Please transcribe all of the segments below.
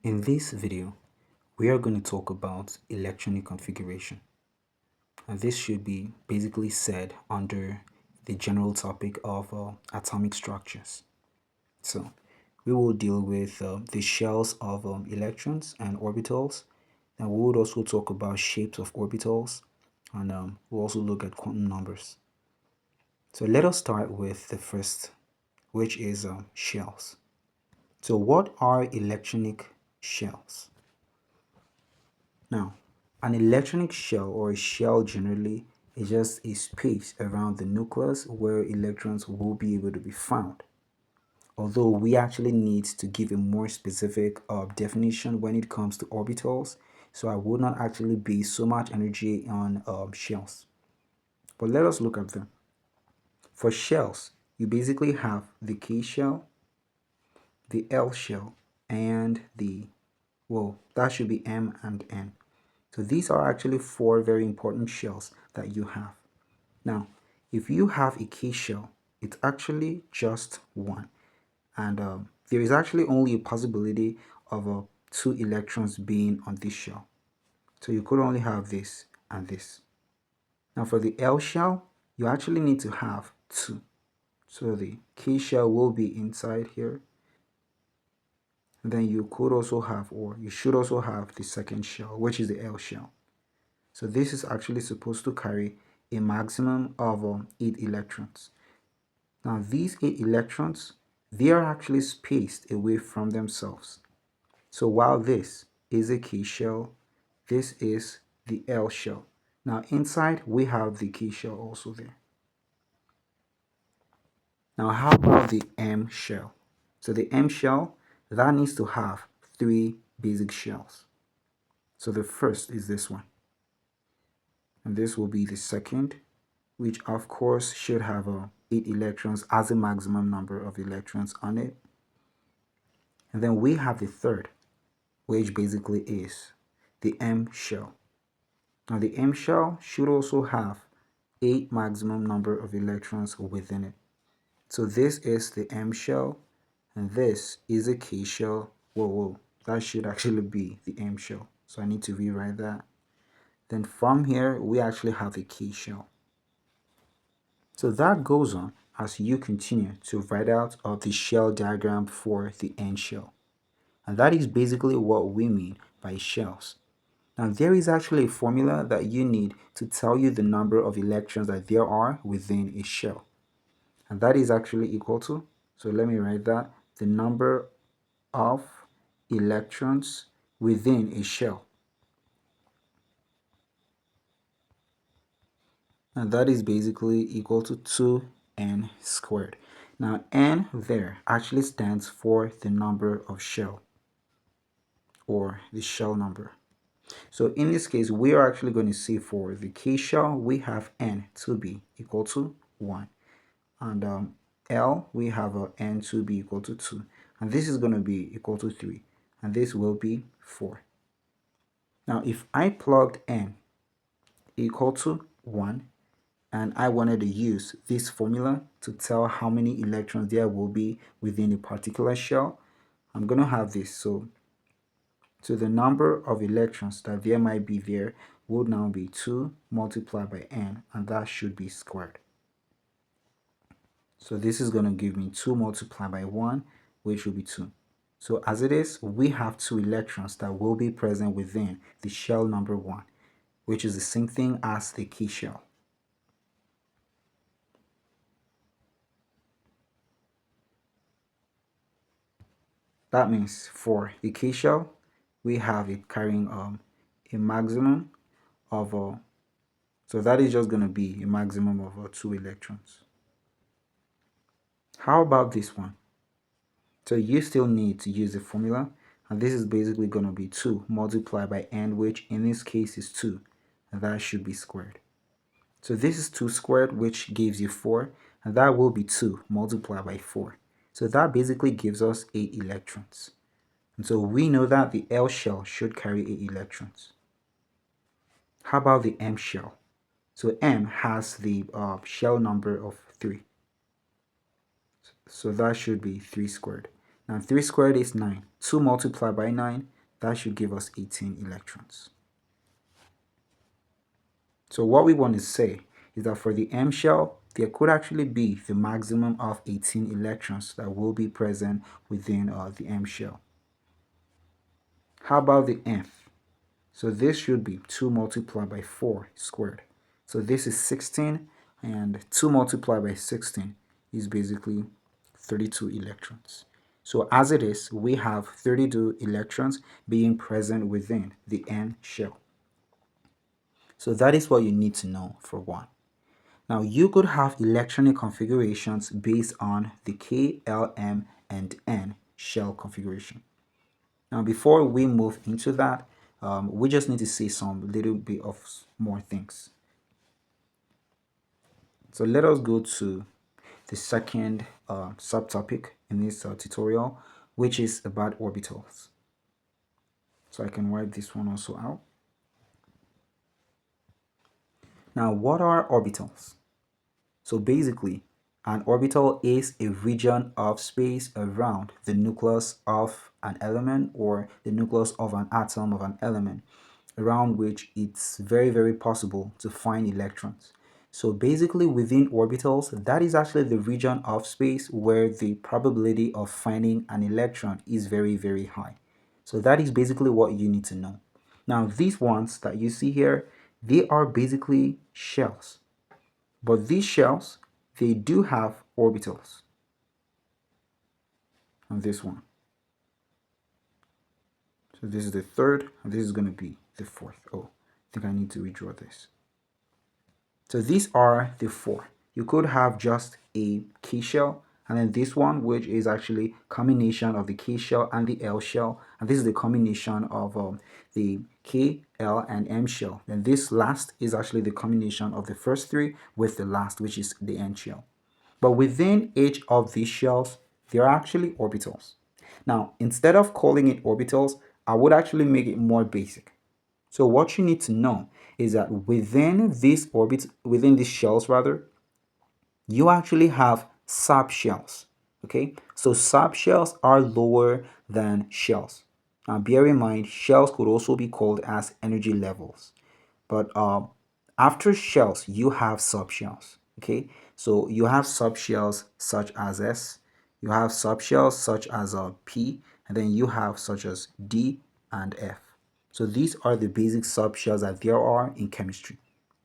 In this video, we are going to talk about electronic configuration. And this should be basically said under the general topic of atomic structures. So, we will deal with the shells of electrons and orbitals. And we would also talk about shapes of orbitals. And we'll also look at quantum numbers. So, let us start with the first, which is shells. So, what are electronic shells? Now, an electronic shell or a shell generally is just a space around the nucleus where electrons will be able to be found. Although we actually need to give a more specific definition when it comes to orbitals, so I would not actually base so much energy on shells. But let us look at them. For shells, you basically have the K shell, the L shell, and that should be M and N. So these are actually four very important shells that you have. Now, if you have a K shell, it's actually just one. And there is actually only a possibility of two electrons being on this shell. So you could only have this and this. Now for the L shell, you actually need to have two. So the K shell will be inside here. And then you could also have, or you should also have the second shell, which is the L shell. So this is actually supposed to carry a maximum of 8 electrons. Now these 8 electrons, they are actually spaced away from themselves. So while this is a K shell, this is the L shell. Now inside we have the K shell also there. Now how about the M shell? So the M shell, that needs to have 3 basic shells. So the first is this one. And this will be the second, which of course should have 8 electrons as a maximum number of electrons on it. And then we have the third, which basically is the M shell. Now the M shell should also have 8 maximum number of electrons within it. So this is the M shell, and this is a K shell. Whoa, that should actually be the M shell. So I need to rewrite that. Then from here, we actually have a K shell. So that goes on as you continue to write out the shell diagram for the N shell. And that is basically what we mean by shells. Now there is actually a formula that you need to tell you the number of electrons that there are within a shell. And that is actually equal to, so let me write that, the number of electrons within a shell. And that is basically equal to 2n squared. Now n there actually stands for the number of shell, or the shell number. So in this case, we are actually going to see for the K shell, we have n to be equal to 1. And L, we have n to be equal to 2. And this is going to be equal to 3. And this will be 4. Now, if I plugged n equal to 1, and I wanted to use this formula to tell how many electrons there will be within a particular shell, I'm going to have this. So the number of electrons that there might be there would now be 2 multiplied by n, and that should be squared. So this is going to give me 2 multiplied by 1, which will be 2. So as it is, we have 2 electrons that will be present within the shell number 1, which is the same thing as the K shell. That means for the K shell, we have it carrying a maximum of, so that is just going to be a maximum of 2 electrons. How about this one? So you still need to use the formula, and this is basically going to be 2 multiplied by n, which in this case is 2, and that should be squared. So this is 2 squared, which gives you 4, and that will be 2 multiplied by 4. So that basically gives us 8 electrons. And so we know that the L shell should carry 8 electrons. How about the M shell? So M has the shell number of 3. So that should be 3 squared. Now 3 squared is 9. 2 multiplied by 9, that should give us 18 electrons. So what we want to say is that for the M shell, there could actually be the maximum of 18 electrons that will be present within the M shell. How about the Nth? So this should be 2 multiplied by 4 squared. So this is 16, and 2 multiplied by 16 is basically 32 electrons. So as it is, we have 32 electrons being present within the N shell. So that is what you need to know for one. Now you could have electronic configurations based on the K, L, M, and N shell configuration. Now before we move into that, we just need to say some little bit of more things. So let us go to the second subtopic in this tutorial, which is about orbitals. So I can wipe this one also out. Now, what are orbitals? So basically, an orbital is a region of space around the nucleus of an element or the nucleus of an atom of an element, around which it's very, very possible to find electrons. So basically within orbitals, that is actually the region of space where the probability of finding an electron is very, very high. So that is basically what you need to know. Now these ones that you see here, they are basically shells. But these shells, they do have orbitals. And this one. So this is the third, and this is going to be the fourth. Oh, I think I need to redraw this. So these are the four. You could have just a K shell, and then this one, which is actually combination of the K shell and the L shell, and this is the combination of the K, L, and M shell. And this last is actually the combination of the first three with the last, which is the N shell. But within each of these shells, there are actually orbitals. Now, instead of calling it orbitals, I would actually make it more basic. So what you need to know is that within these shells rather, you actually have subshells. Okay, so subshells are lower than shells. Now bear in mind, shells could also be called as energy levels. But after shells, you have subshells. Okay, so you have subshells such as S, you have subshells such as P, and then you have such as D and F. So these are the basic subshells that there are in chemistry.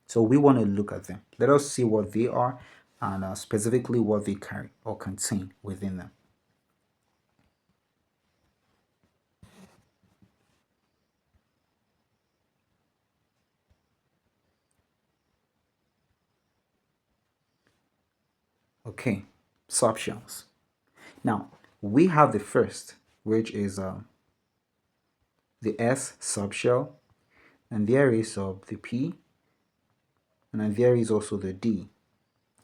So we want to look at them. Let us see what they are and specifically what they carry or contain within them. Okay, subshells. Now, we have the first, which is the S subshell, and there is the P, and then there is also the D,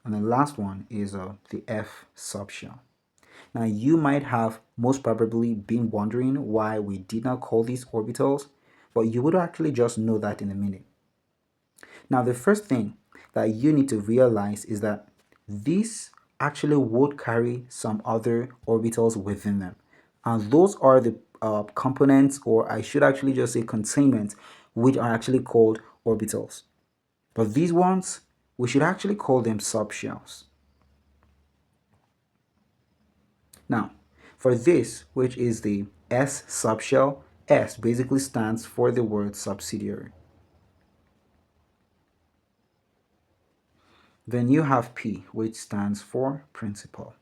and the last one is the F subshell. Now you might have most probably been wondering why we did not call these orbitals, but you would actually just know that in a minute. Now the first thing that you need to realize is that these actually would carry some other orbitals within them, and those are the components, or I should actually just say containment, which are actually called orbitals. But these ones, we should actually call them subshells. Now, for this, which is the S subshell, S basically stands for the word subsidiary. Then you have P, which stands for principal.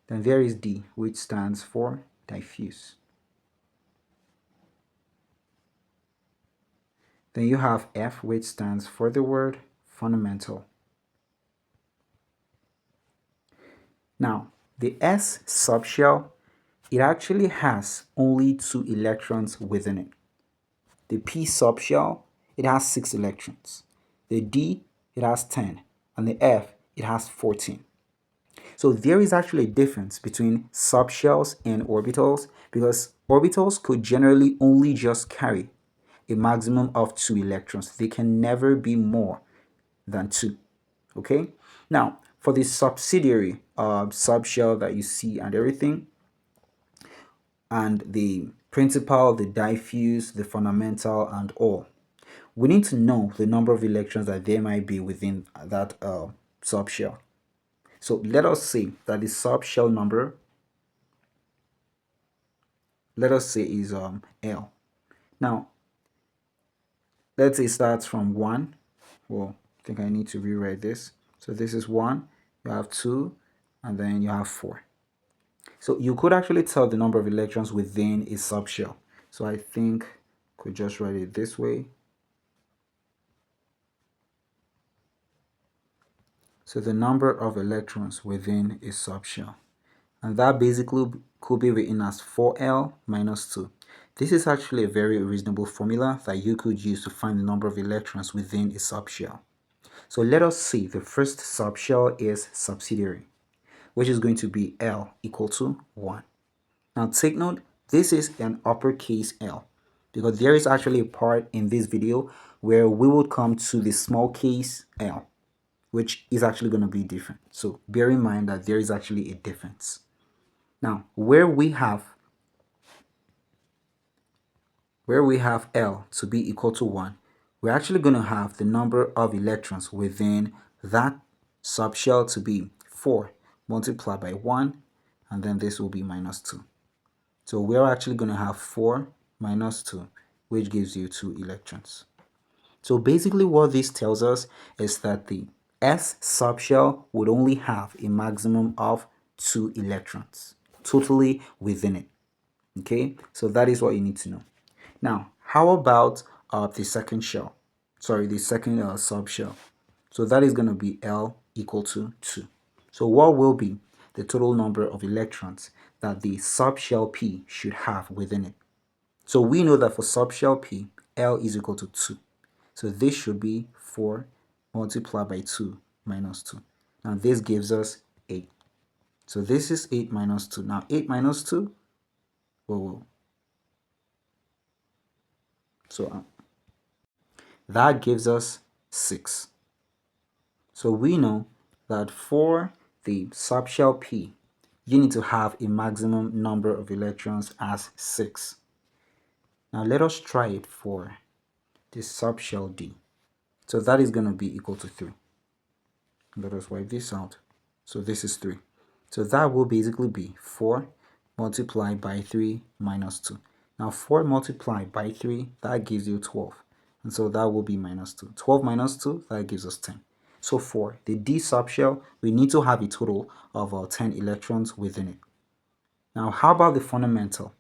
Then there is D, which stands for diffuse. Then you have F, which stands for the word fundamental. Now, the S subshell, it actually has only 2 electrons within it. The P subshell, it has 6 electrons. The D, it has 10. And the F, it has 14. So there is actually a difference between subshells and orbitals, because orbitals could generally only just carry a maximum of 2 electrons. They can never be more than 2. Okay? Now, for the subsidiary subshell that you see and everything, and the principal, the diffuse, the fundamental, and all. We need to know the number of electrons that there might be within that subshell. So let us say that the subshell number, let us say, is L. Now, let's say it starts from 1. Well, I think I need to rewrite this. So this is 1, you have 2, and then you have 4. So you could actually tell the number of electrons within a subshell. So I think I could just write it this way. So the number of electrons within a subshell. And that basically could be written as 4L minus 2. This is actually a very reasonable formula that you could use to find the number of electrons within a subshell. So let us see, the first subshell is subsidiary, which is going to be L equal to 1. Now take note, this is an uppercase L, because there is actually a part in this video where we would come to the small case L, which is actually going to be different. So bear in mind that there is actually a difference. Now, where we have L to be equal to 1, we're actually going to have the number of electrons within that subshell to be 4 multiplied by 1, and then this will be minus 2. So we're actually going to have 4 minus 2, which gives you 2 electrons. So basically what this tells us is that the S subshell would only have a maximum of 2 electrons totally within it. Okay, so that is what you need to know. Now, how about the second shell? Sorry, the second subshell. So that is going to be L equal to 2. So what will be the total number of electrons that the subshell P should have within it? So we know that for subshell P, L is equal to 2. So this should be 4 multiplied by 2 minus 2. Now this gives us 8. So this is 8 minus 2. Now 8 minus 2, whoa. So that gives us 6. So we know that for the subshell P, you need to have a maximum number of electrons as 6. Now let us try it for the subshell D. So that is going to be equal to 3. Let us wipe this out. So this is 3. So that will basically be 4 multiplied by 3 minus 2. Now 4 multiplied by 3, that gives you 12. And so that will be minus 2. 12 minus 2, that gives us 10. So for the D subshell, we need to have a total of 10 electrons within it. Now how about the fundamental?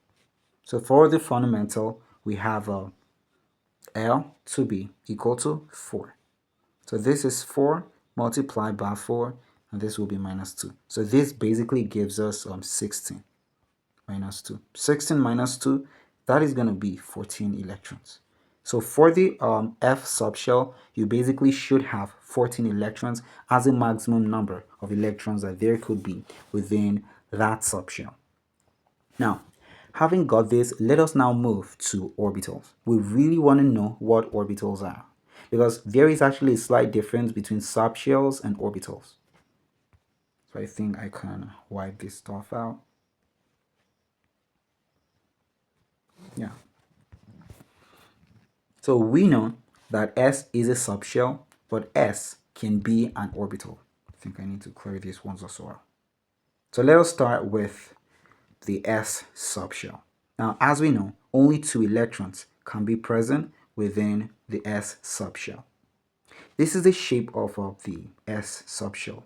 So for the fundamental, we have L to be equal to 4. So this is 4 multiplied by 4, and this will be minus 2. So this basically gives us 16 minus 2. 16 minus 2, that is going to be 14 electrons. So for the F subshell, you basically should have 14 electrons as a maximum number of electrons that there could be within that subshell. Now, having got this, let us now move to orbitals. We really want to know what orbitals are, because there is actually a slight difference between subshells and orbitals. So I think I can wipe this stuff out. Yeah. So we know that S is a subshell, but S can be an orbital. I think I need to clear these ones as well. So let us start with the S subshell. Now, as we know, only 2 electrons can be present within the S subshell. This is the shape of the S subshell.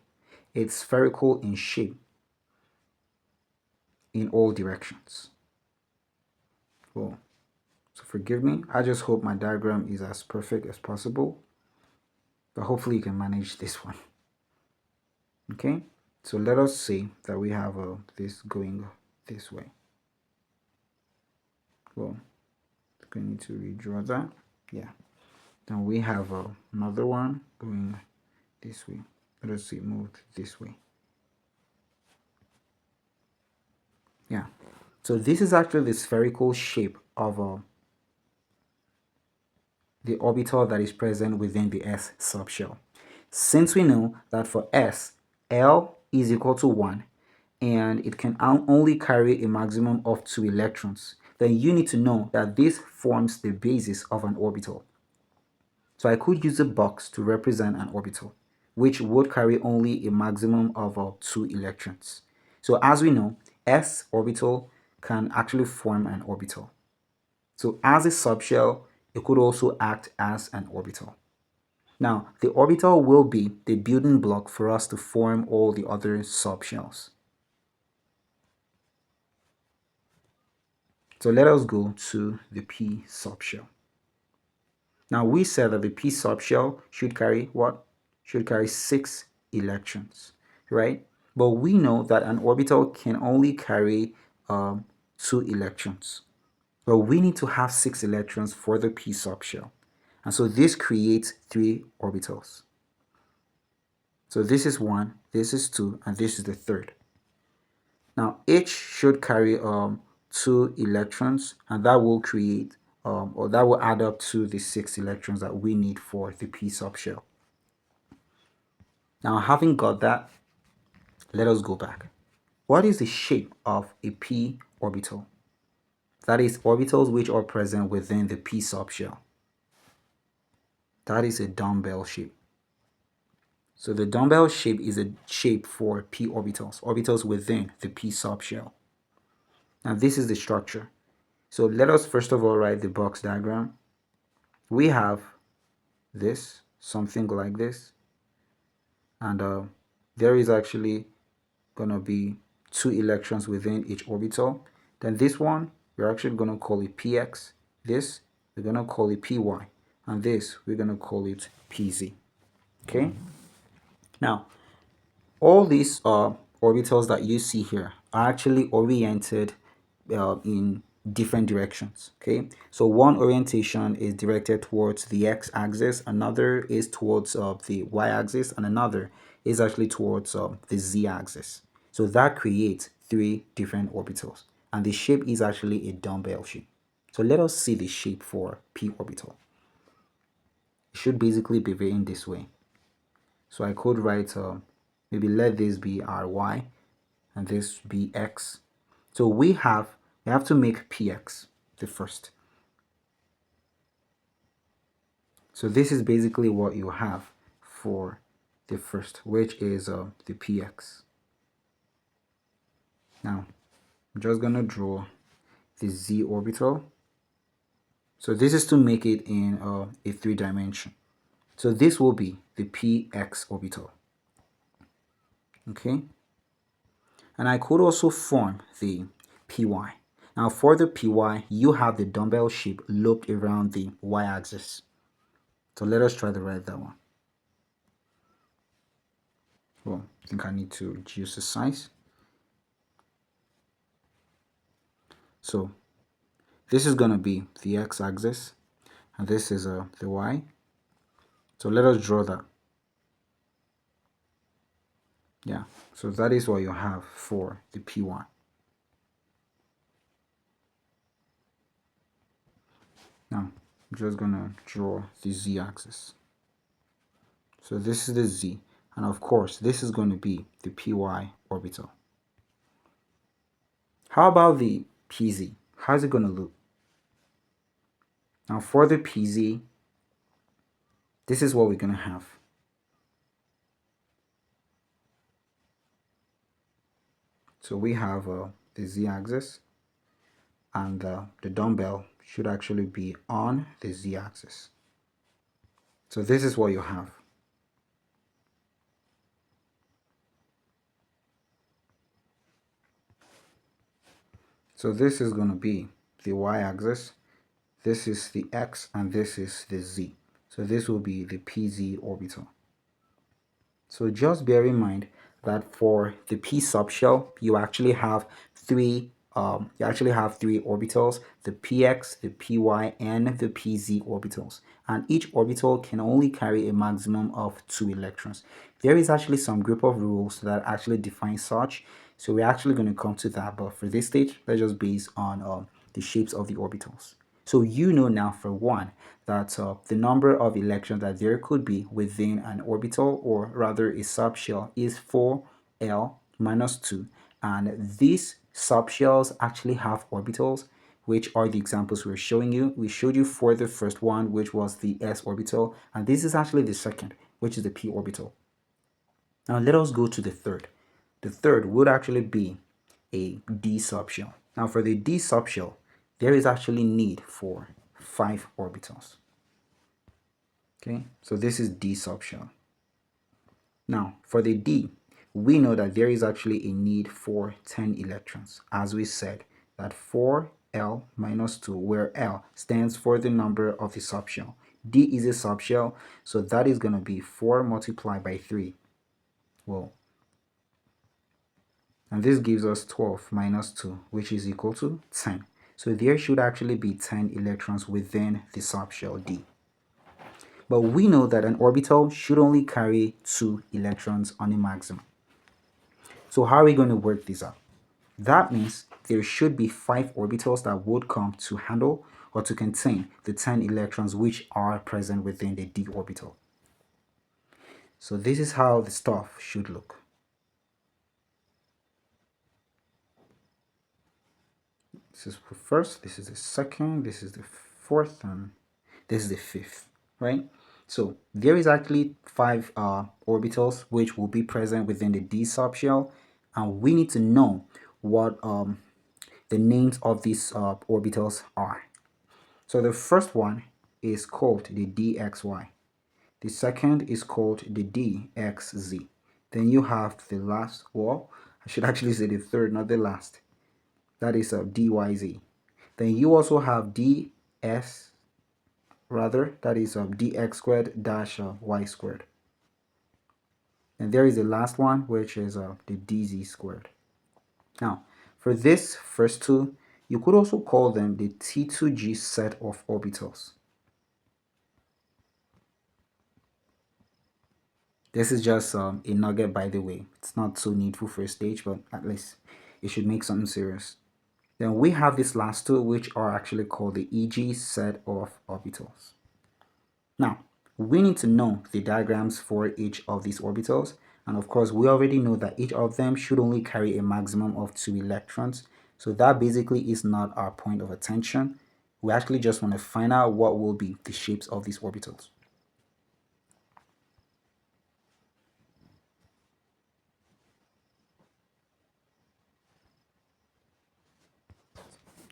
It's spherical in shape in all directions. Well, so forgive me. I just hope my diagram is as perfect as possible, but hopefully you can manage this one. Okay, so let us say that we have this going this way. Well, we need to redraw that. Yeah. Then we have another one going this way. Let us see, moved this way. Yeah. So this is actually the spherical shape of the orbital that is present within the S subshell. Since we know that for S, L is equal to 1 and it can only carry a maximum of 2 electrons, then you need to know that this forms the basis of an orbital. So I could use a box to represent an orbital, which would carry only a maximum of 2 electrons. So as we know, s orbital can actually form an orbital. So as a subshell, it could also act as an orbital. Now, the orbital will be the building block for us to form all the other subshells. So let us go to the p subshell. Now we said that the p subshell should carry what? Should carry 6 electrons, right? But we know that an orbital can only carry 2 electrons. But we need to have 6 electrons for the p subshell. And so this creates 3 orbitals. So this is 1, this is 2, and this is the third. Now each should carry 2 electrons, and that will create or that will add up to the 6 electrons that we need for the p subshell. Now having got that, let us go back. What is the shape of a p orbital? That is orbitals which are present within the p subshell. That is a dumbbell shape. So the dumbbell shape is a shape for p orbitals, orbitals within the p subshell. Now this is the structure. So let us first of all write the box diagram. We have this, something like this, and there is actually gonna be 2 electrons within each orbital. Then this one, we're actually gonna call it px. This, we're gonna call it py. And this, we're gonna call it pz. Okay? Now, all these orbitals that you see here are actually oriented in different directions. Okay, so one orientation is directed towards the x-axis, another is towards the y-axis, and another is actually towards the z-axis. So that creates 3 different orbitals, and the shape is actually a dumbbell shape. So let us see the shape for p orbital. It should basically be written this way. So I could write maybe let this be ry and this be x. So we have to make px the first. So this is basically what you have for the first, which is the px. Now I'm just gonna draw the z orbital. So this is to make it in a 3-dimension. So this will be the px orbital. Okay, and I could also form the py. Now for the py, you have the dumbbell shape looped around the y-axis. So let us try to write that one. Well, I think I need to reduce the size. So this is going to be the x-axis, and this is the y. So let us draw that. Yeah, so that is what you have for the py. Now I'm just going to draw the z-axis. So this is the z, and of course this is going to be the py orbital. How about the pz? How's it going to look? Now for the pz, this is what we're going to have. So we have the z-axis, and the dumbbell should actually be on the z-axis. So this is what you have. So this is going to be the y-axis, this is the x, and this is the z. So this will be the pz orbital. So just bear in mind that for the p subshell, you actually have 3 orbitals, the px, the py, and the pz orbitals. And each orbital can only carry a maximum of 2 electrons. There is actually some group of rules that actually define such. So we're actually going to come to that. But for this stage, let's just base on the shapes of the orbitals. So you know now for one that the number of electrons that there could be within an orbital, or rather a subshell, is 4 4l minus 2, and these subshells actually have orbitals, which are the examples we're showing you. We showed you for the first one, which was the s orbital, and this is actually the second, which is the p orbital. Now let us go to the third. The third would actually be a d subshell. Now for the d subshell, there is actually need for 5 orbitals. Okay, so this is d subshell. Now for the d, we know that there is actually a need for 10 electrons, as we said that 4l minus 2, where l stands for the number of the subshell. D is a subshell, so that is going to be 4 multiplied by 3. Well, and this gives us 12 minus 2, which is equal to 10. So there should actually be 10 electrons within the subshell D. But we know that an orbital should only carry 2 electrons on a maximum. So how are we going to work this out? That means there should be 5 orbitals that would come to handle or to contain the 10 electrons which are present within the d orbital. So this is how the stuff should look. This is the first, this is the second, this is the fourth, and this is the fifth, right? So there is actually 5 orbitals which will be present within the d subshell, and we need to know what the names of these orbitals are. So the first one is called the dxy. The second is called the dxz. Then you have the last, well, I should actually say the third, not the last. That is dyz. Then you also have ds, rather, that is dx squared dash y squared. And there is the last one, which is the dz squared. Now, for this first two, you could also call them the T2G set of orbitals. This is just a nugget, by the way. It's not so needful for a stage, but at least it should make something serious. Then we have these last two, which are actually called the EG set of orbitals. Now, we need to know the diagrams for each of these orbitals. And of course, we already know that each of them should only carry a maximum of 2 electrons. So that basically is not our point of attention. We actually just want to find out what will be the shapes of these orbitals.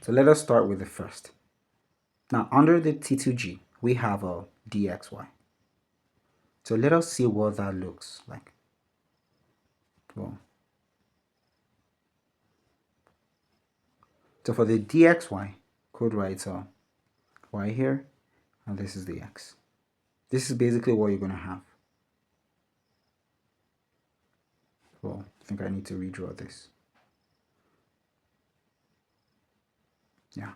So let us start with the first. Now, under the T2G, we have a dxy. So let us see what that looks like. Well, so for the dxy, could write y here, and this is the x. This is basically what you're going to have. Well, I think I need to redraw this. Yeah.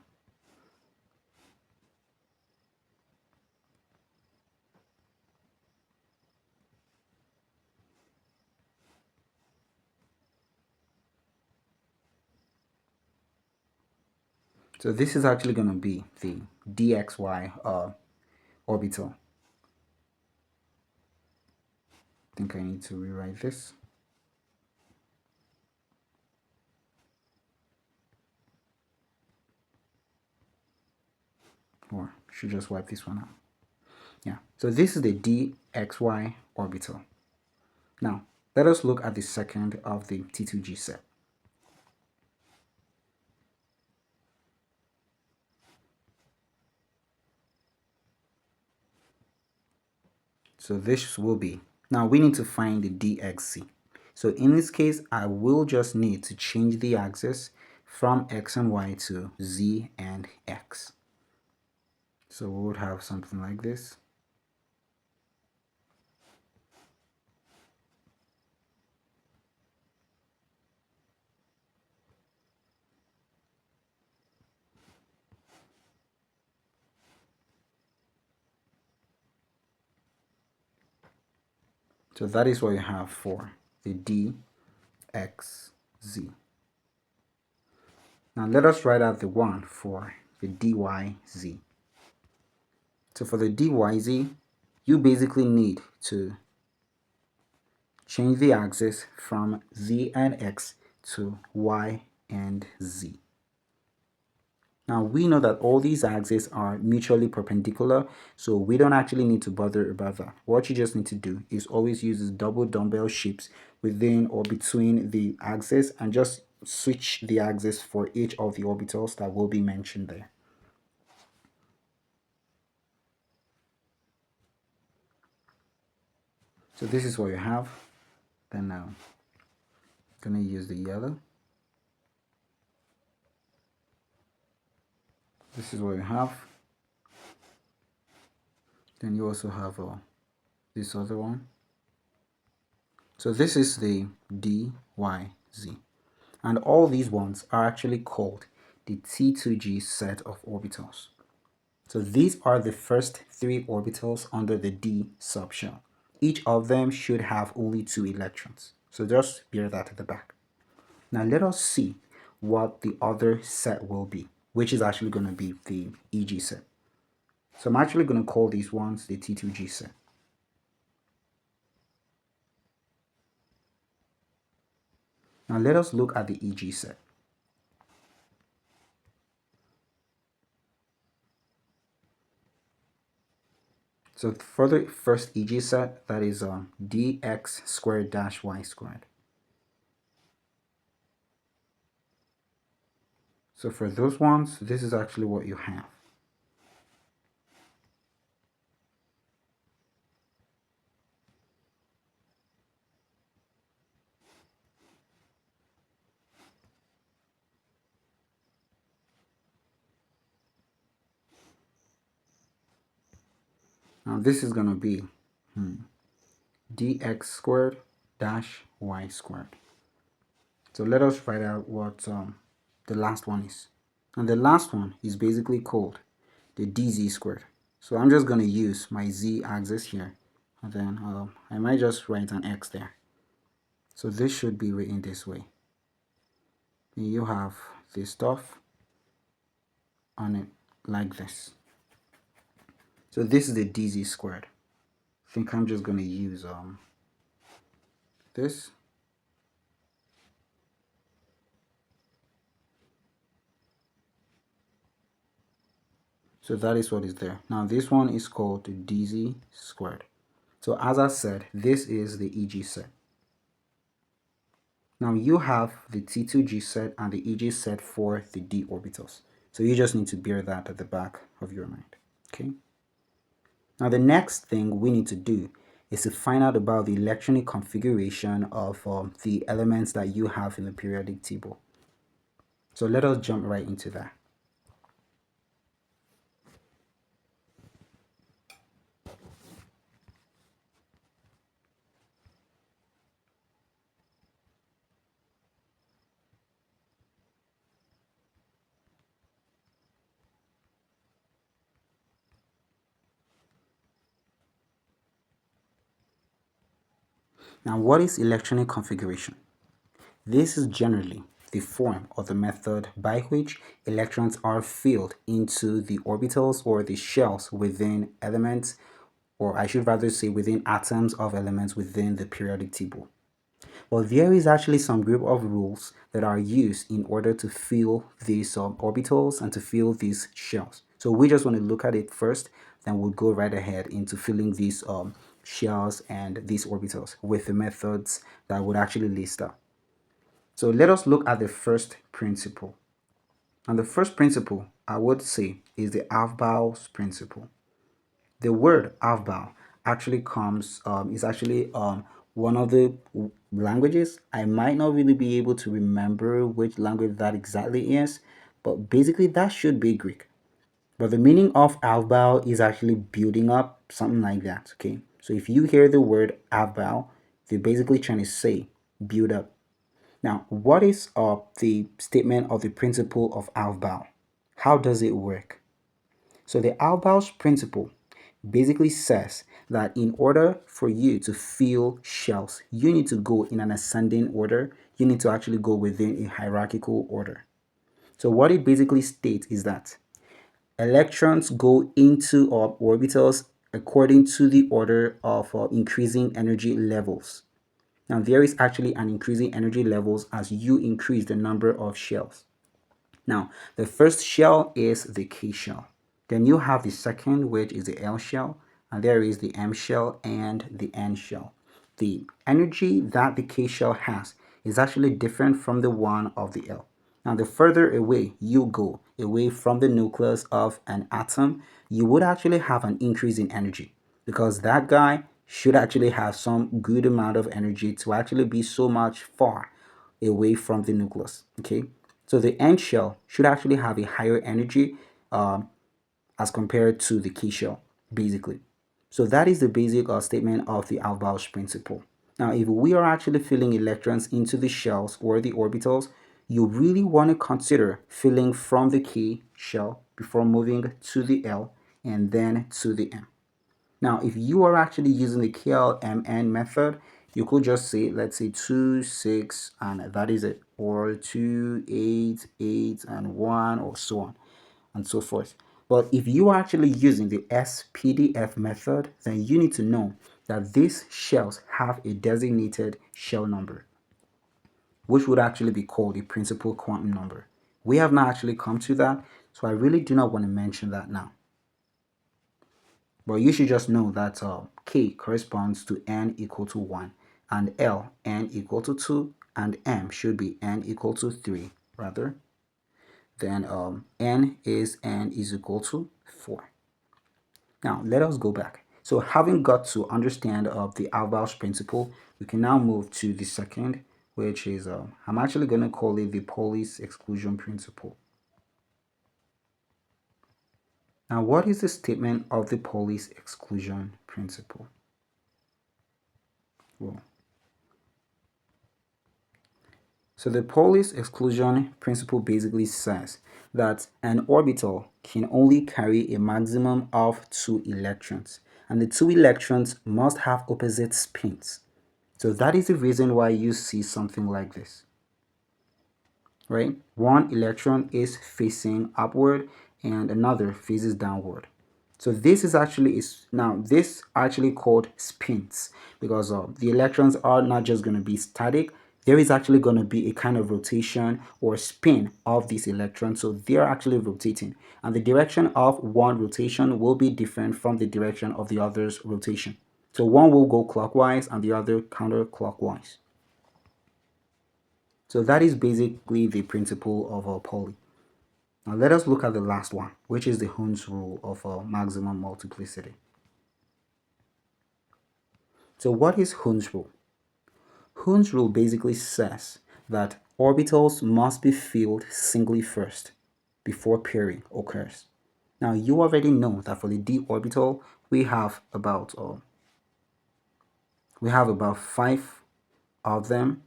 So this is actually going to be the dxy orbital. I think I need to rewrite this. Or should just wipe this one out. Yeah, so this is the dxy orbital. Now, let us look at the second of the T2G set. So this will be, now we need to find the dxz. So in this case, I will just need to change the axis from x and y to z and x. So we would have something like this. So that is what you have for the dxz. Now let us write out the one for the dyz. So for the dyz, you basically need to change the axis from z and x to y and z. Now we know that all these axes are mutually perpendicular, so we don't actually need to bother about that. What you just need to do is always use these double dumbbell shapes within or between the axes and just switch the axis for each of the orbitals that will be mentioned there. So this is what you have. Then now I'm gonna use the yellow. This is what you have. Then you also have this other one. So this is the DYZ. And all these ones are actually called the T2G set of orbitals. So these are the first three orbitals under the D subshell. Each of them should have only 2 electrons. So just bear that at the back. Now let us see what the other set will be, which is actually going to be the EG set. So I'm actually going to call these ones the T2G set. Now let us look at the EG set. So for the first EG set, that is dx squared dash y squared. So for those ones, this is actually what you have. Now this is going to be dx squared dash y squared. So let us write out what the last one is. And the last one is basically called the dz squared. So I'm just going to use my z axis here. And then I might just write an x there. So this should be written this way. And you have this stuff on it like this. So this is the dz squared. I think I'm just going to use this. So that is what is there. Now this one is called the dz squared. So as I said, this is the EG set. Now you have the T2G set and the EG set for the d orbitals. So you just need to bear that at the back of your mind. Okay. Now the next thing we need to do is to find out about the electronic configuration of the elements that you have in the periodic table. So let us jump right into that. Now what is electronic configuration? This is generally the form or the method by which electrons are filled into the orbitals or the shells within elements, or I should rather say within atoms of elements within the periodic table. Well, there is actually some group of rules that are used in order to fill these orbitals and to fill these shells. So we just want to look at it first, then we'll go right ahead into filling these shells and these orbitals with the methods that I would actually list out. So let us look at the first principle. And the first principle I would say is the Aufbau's principle. The word Aufbau actually comes, is actually one of the languages. I might not really be able to remember which language that exactly is, but basically that should be Greek. But the meaning of Aufbau is actually building up, something like that, okay? So if you hear the word Aufbau, they're basically trying to say build up. Now, what is the statement of the principle of Aufbau? How does it work? So the Aufbau's principle basically says that in order for you to fill shells, you need to go in an ascending order. You need to actually go within a hierarchical order. So what it basically states is that electrons go into orbitals according to the order of increasing energy levels. Now, there is actually an increasing energy levels as you increase the number of shells. Now, the first shell is the K shell. Then you have the second, which is the L shell, and there is the M shell and the N shell. The energy that the K shell has is actually different from the one of the L. Now, the further away you go, away from the nucleus of an atom, you would actually have an increase in energy because that guy should actually have some good amount of energy to actually be so much far away from the nucleus. Okay, so the N shell should actually have a higher energy as compared to the K shell, basically. So that is the basic statement of the Aufbau's principle. Now, if we are actually filling electrons into the shells or the orbitals, you really want to consider filling from the K shell before moving to the L and then to the M. Now, if you are actually using the KLMN method, you could just say, let's say 2, 6, and that is it, or 2, 8, 8, and 1, or so on and so forth. But if you are actually using the SPDF method, then you need to know that these shells have a designated shell number, which would actually be called a principal quantum number. We have not actually come to that, so I really do not want to mention that now. But you should just know that K corresponds to n equal to 1, and L n equal to 2, and M should be n equal to 3 rather. Then n is equal to 4. Now let us go back. So having got to understand the Aufbau's principle, we can now move to the second, which is I'm actually going to call it the Pauli's exclusion principle. Now, what is the statement of the Pauli's exclusion principle? Well, so the Pauli's exclusion principle basically says that an orbital can only carry a maximum of 2 electrons, and the 2 electrons must have opposite spins. So that is the reason why you see something like this, right? One electron is facing upward and another faces downward. So this is actually this actually called spins because the electrons are not just going to be static. There is actually going to be a kind of rotation or spin of these electrons. So they are actually rotating, and the direction of one rotation will be different from the direction of the other's rotation. So one will go clockwise and the other counterclockwise. So that is basically the principle of Pauli. Now let us look at the last one, which is the Hund's rule of maximum multiplicity. So what is Hund's rule? Hund's rule basically says that orbitals must be filled singly first before pairing occurs. Now you already know that for the d orbital we have about 5 of them,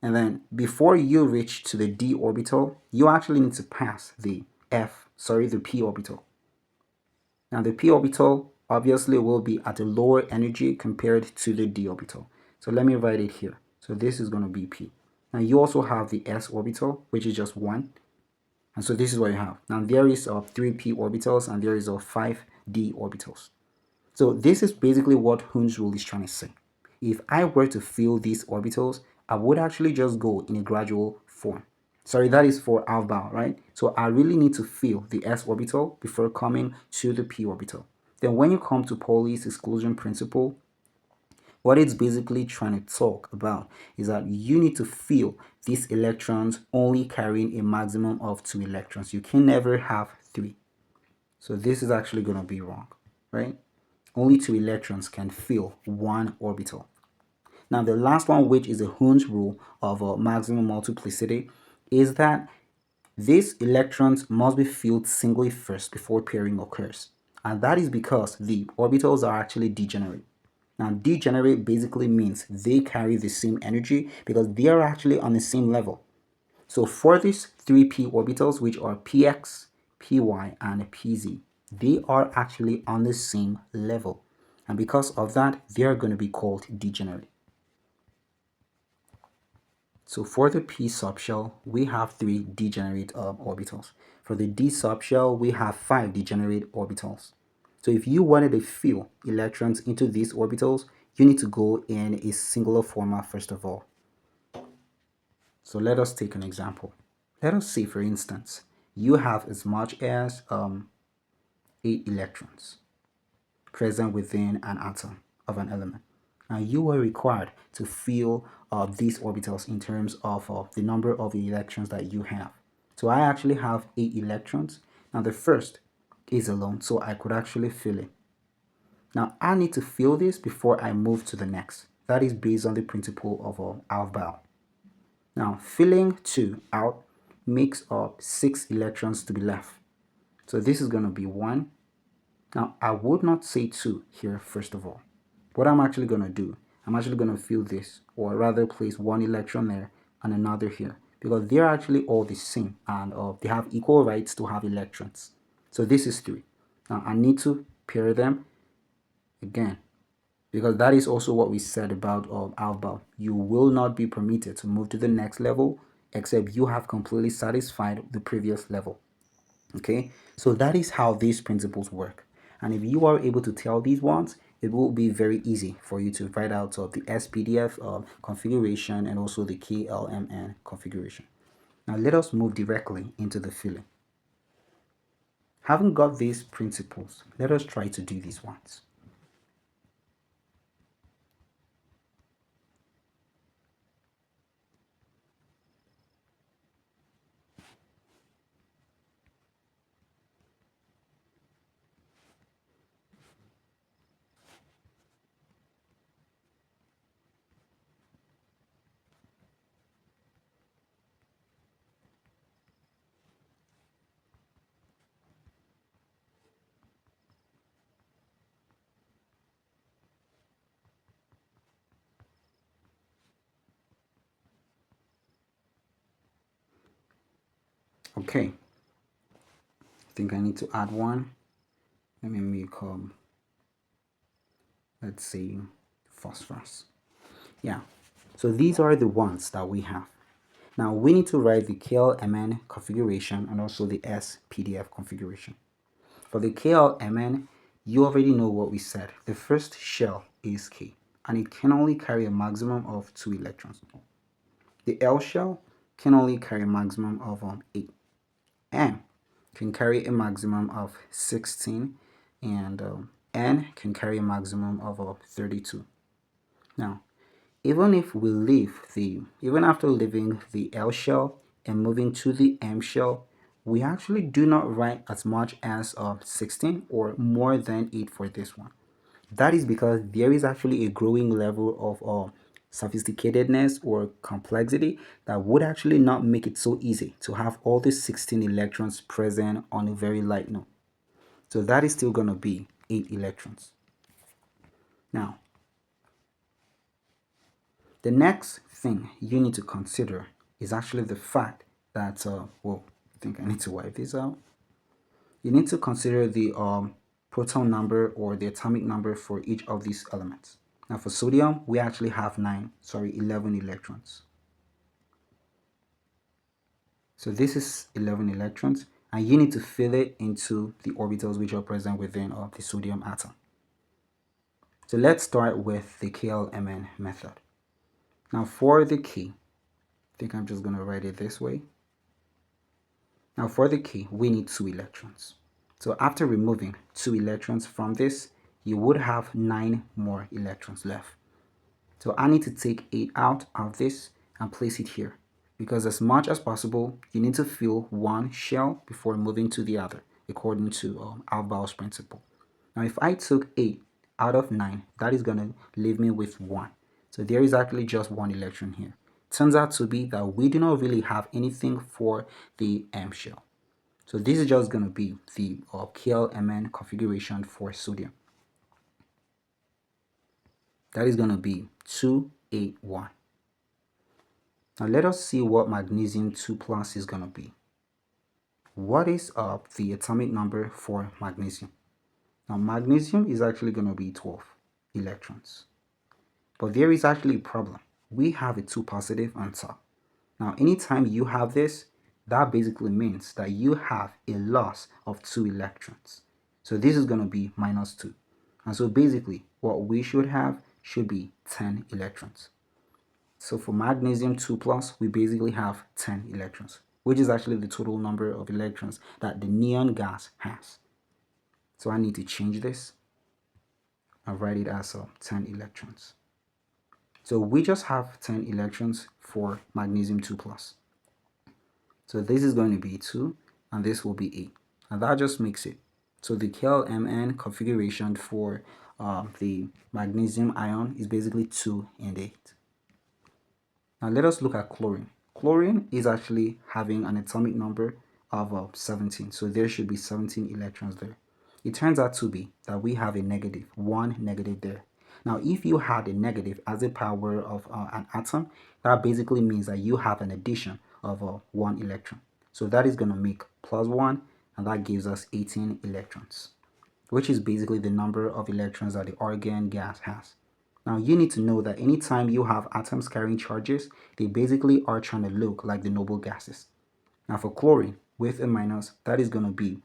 and then before you reach to the d orbital, you actually need to pass the p orbital. Now the p orbital obviously will be at a lower energy compared to the d orbital. So let me write it here. So this is going to be p. Now you also have the s orbital, which is just 1. And so this is what you have. Now there is 3 p orbitals and there is 5 d orbitals. So this is basically what Hund's rule is trying to say. If I were to fill these orbitals, I would actually just go in a gradual form. Sorry, that is for Aufbau, right? So I really need to fill the s orbital before coming to the p orbital. Then when you come to Pauli's exclusion principle, what it's basically trying to talk about is that you need to fill these electrons only carrying a maximum of 2 electrons. You can never have 3. So this is actually going to be wrong, right? Only 2 electrons can fill one orbital. Now the last one, which is the Hund's rule of maximum multiplicity, is that these electrons must be filled singly first before pairing occurs. And that is because the orbitals are actually degenerate. Now degenerate basically means they carry the same energy because they are actually on the same level. So for these 3p orbitals, which are px, py, and pz, they are actually on the same level. And because of that, they are going to be called degenerate. So for the p subshell, we have 3 degenerate orbitals. For the d subshell, we have 5 degenerate orbitals. So if you wanted to fill electrons into these orbitals, you need to go in a singular format first of all. So let us take an example. Let us say, for instance, you have as much as 8 electrons present within an atom of an element. Now you are required to fill these orbitals in terms of the number of electrons that you have. So I actually have 8 electrons. Now the first is alone, so I could actually fill it. Now I need to fill this before I move to the next. That is based on the principle of Aufbau. Now filling 2 out makes up 6 electrons to be left. So this is going to be 1. Now I would not say 2 here first of all. What I'm actually going to do, I'm actually going to fill this, or rather place 1 electron there and another here, because they're actually all the same and they have equal rights to have electrons. So this is 3. Now I need to pair them again, because that is also what we said about Aufbau. You will not be permitted to move to the next level except you have completely satisfied the previous level. Okay, so that is how these principles work. And if you are able to tell these ones, it will be very easy for you to write out the SPDF configuration and also the KLMN configuration. Now let us move directly into the filling. Having got these principles, let us try to do these ones. Okay, I think I need to add one. Let me make let's say phosphorus. Yeah, so these are the ones that we have. Now we need to write the KLMN configuration and also the SPDF configuration. For the KLMN, you already know what we said. The first shell is K, and it can only carry a maximum of 2 electrons. The L shell can only carry a maximum of 8. M can carry a maximum of 16, and N can carry a maximum of 32. Now, even after leaving the L shell and moving to the M shell, we actually do not write as much as 16 or more than 8 for this one. That is because there is actually a growing level of sophisticatedness or complexity that would actually not make it so easy to have all the 16 electrons present on a very light note. So that is still going to be 8 electrons. Now, the next thing you need to consider is actually the fact that, well, I think I need to wipe this out. You need to consider the proton number or the atomic number for each of these elements. Now for sodium, we actually have 11 electrons. So this is 11 electrons, and you need to fill it into the orbitals which are present within the sodium atom. So let's start with the KLMN method. Now for the key, I think I'm just going to write it this way. Now for the key, we need 2 electrons. So after removing 2 electrons from this, you would have 9 more electrons left. So I need to take 8 out of this and place it here, because as much as possible, you need to fill one shell before moving to the other, according to Aufbau's principle. Now if I took 8 out of 9, that is going to leave me with 1. So there is actually just 1 electron here. Turns out to be that we do not really have anything for the M shell. So this is just going to be the KLMN configuration for sodium. That is going to be 281. Now let us see what magnesium 2 plus is going to be. What is the atomic number for magnesium? Now magnesium is actually going to be 12 electrons. But there is actually a problem. We have a 2 positive on top. Now anytime you have this, that basically means that you have a loss of 2 electrons. So this is going to be minus 2. And so basically what we should have should be 10 electrons. So for magnesium 2 plus, we basically have 10 electrons, which is actually the total number of electrons that the neon gas has. So I need to change this and write it as 10 electrons. So we just have 10 electrons for magnesium 2 plus. So this is going to be 2 and this will be 8. And that just makes it. So the KLMN configuration for the magnesium ion is basically 2 and 8. Now let us look at chlorine. Chlorine is actually having an atomic number of 17. So there should be 17 electrons there. It turns out to be that we have a negative, one negative there. Now if you had a negative as a power of an atom, that basically means that you have an addition of 1 electron. So that is going to make plus 1, and that gives us 18 electrons, which is basically the number of electrons that the argon gas has. Now you need to know that anytime you have atoms carrying charges, they basically are trying to look like the noble gases. Now for chlorine with a minus, that is going to be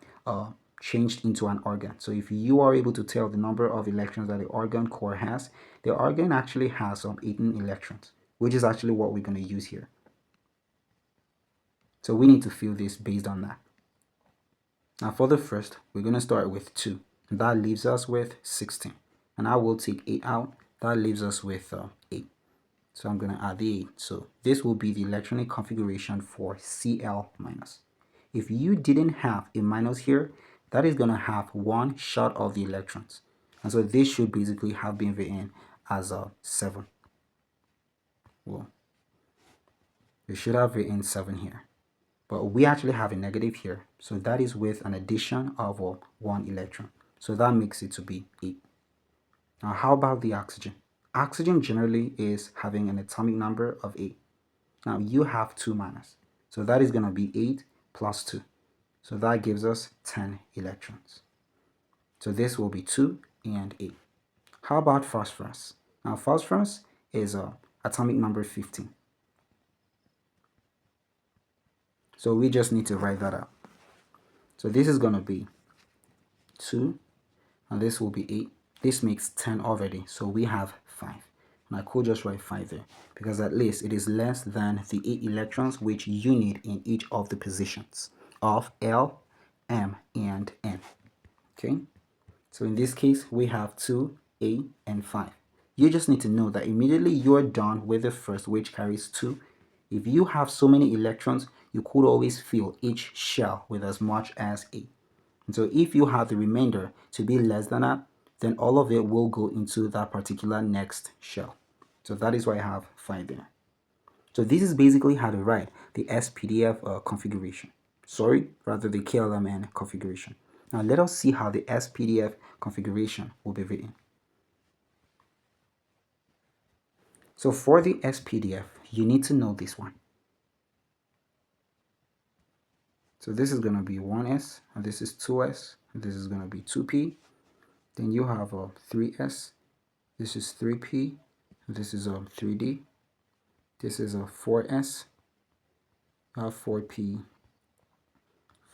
changed into an argon. So if you are able to tell the number of electrons that the argon core has, the argon actually has 18 electrons, which is actually what we're going to use here. So we need to fill this based on that. Now for the first, we're going to start with 2. That leaves us with 16. And I will take 8 out. That leaves us with 8. So I'm going to add the 8. So this will be the electronic configuration for Cl minus. If you didn't have a minus here, that is going to have one shot of the electrons. And so this should basically have been written as a 7. Well, we should have written 7 here. But we actually have a negative here. So that is with an addition of 1 electron. So that makes it to be 8. Now how about the oxygen? Oxygen generally is having an atomic number of 8. Now you have 2 minus. So that is going to be 8 plus 2. So that gives us 10 electrons. So this will be 2 and 8. How about phosphorus? Now phosphorus is atomic number 15. So we just need to write that out. So this is going to be 2 and this will be 8. This makes 10 already. So we have 5. And I could just write 5 there because at least it is less than the 8 electrons which you need in each of the positions of L, M, and N. Okay. So in this case, we have 2, 8, and 5. You just need to know that immediately you're done with the first, which carries 2. If you have so many electrons, you could always fill each shell with as much as 8. And so if you have the remainder to be less than that, then all of it will go into that particular next shell. So that is why I have 5 there. So this is basically how to write the SPDF configuration. Sorry, rather the KLMN configuration. Now let us see how the SPDF configuration will be written. So for the SPDF, you need to know this one. So this is going to be 1s, and this is 2s, and this is going to be 2p. Then you have a 3s, this is 3p, this is a 3d, this is a 4s, you have 4p,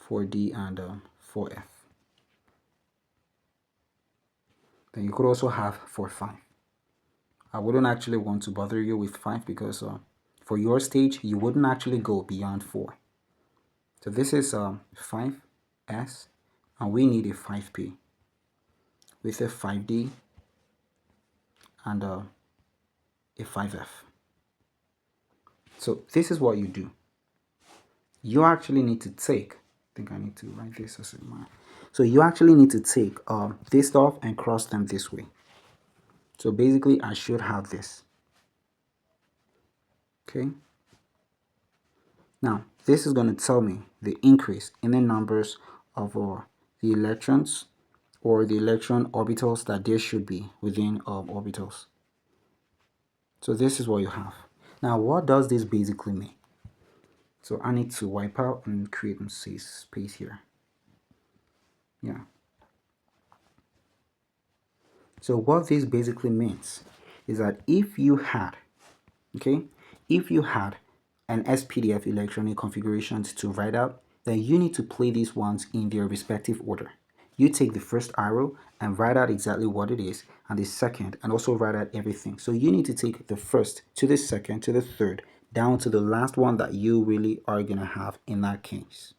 4d, and 4f. Then you could also have 4, 5. I wouldn't actually want to bother you with 5 because for your stage, you wouldn't actually go beyond 4. So this is 5s, and we need a 5p with a 5d and a 5f. So this is what you do. You actually need to take, I think I need to write this as a mark. So you actually need to take this stuff and cross them this way. So basically I should have this. Okay. Now this is going to tell me the increase in the numbers of the electrons or the electron orbitals that there should be within orbitals. So this is what you have. Now what does this basically mean? So I need to wipe out and create some space here. Yeah. So what this basically means is that if you had, if you had an SPDF electronic configurations to write out, then you need to play these ones in their respective order. you take the first arrow and write out exactly what it is, and the second, and also write out everything. So you need to take the first to the second to the third, down to the last one that you really are going to have in that case.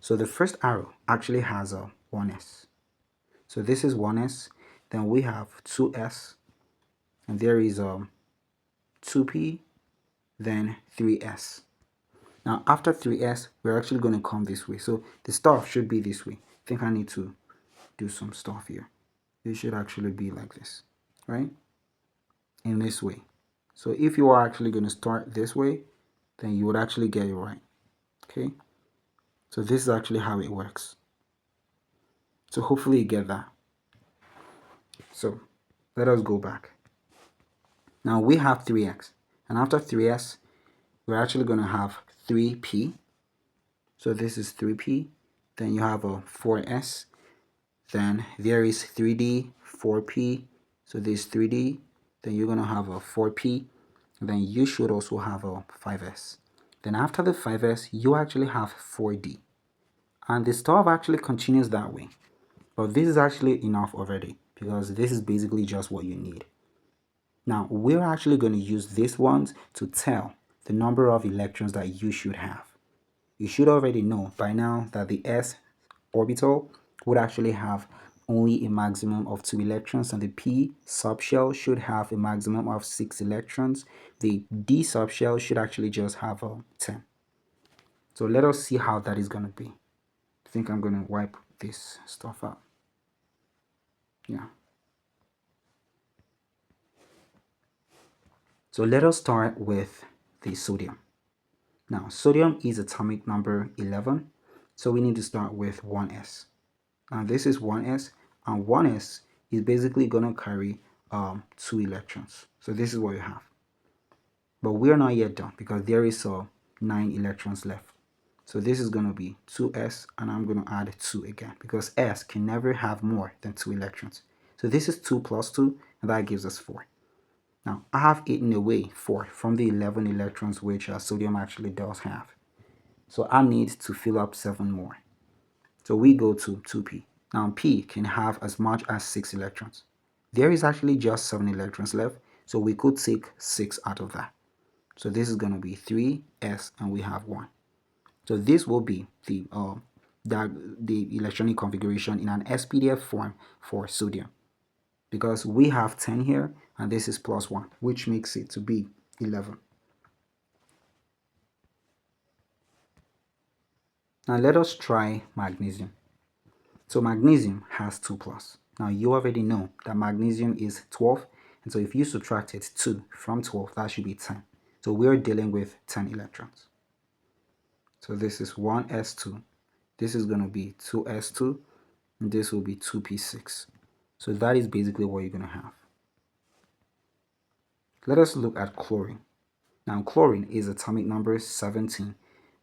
So the first arrow actually has a 1s. So this is 1s. Then we have 2s, and there is 2p, then 3s. Now after 3s, we're actually going to come this way. So the stuff should be this way. I think I need to do some stuff here. It should actually be like this, right? In this way. So if you are actually going to start this way, then you would actually get it right. Okay? So this is actually how it works. So hopefully you get that. So let us go back. Now we have 3x. And after 3s, we're actually going to have 3p. So this is 3p. Then you have a 4s. Then there is 3d, 4p. So this 3d. Then you're going to have a 4p. Then you should also have a 5s. Then after the 5s, you actually have 4d. And the stuff actually continues that way. But this is actually enough already, because this is basically just what you need. Now, we're actually going to use these ones to tell the number of electrons that you should have. You should already know by now that the s orbital would actually have only a maximum of 2 electrons, and the p subshell should have a maximum of 6 electrons. The d subshell should actually just have 10. So let us see how that is going to be. I think I'm going to wipe this stuff out. Yeah. So let us start with the sodium. Now, sodium is atomic number 11, so we need to start with 1s. Now, this is 1s, and 1s is basically going to carry 2 electrons. So this is what you have. But we are not yet done, because there is 9 electrons left. So this is going to be 2s, and I'm going to add 2 again, because s can never have more than 2 electrons. So this is 2 plus 2, and that gives us 4. Now, I have eaten away 4 from the 11 electrons which sodium actually does have. So I need to fill up 7 more. So we go to 2p. Now, p can have as much as 6 electrons. There is actually just 7 electrons left, so we could take 6 out of that. So this is going to be 3s, and we have 1. So this will be the electronic configuration in an SPDF form for sodium, because we have 10 here, and this is plus 1, which makes it to be 11. Now let us try magnesium. So magnesium has 2 plus. Now you already know that magnesium is 12, and so if you subtracted 2 from 12, that should be 10. So we're dealing with 10 electrons. So this is 1s2, this is going to be 2s2, and this will be 2p6. So that is basically what you're going to have. Let us look at chlorine. Now chlorine is atomic number 17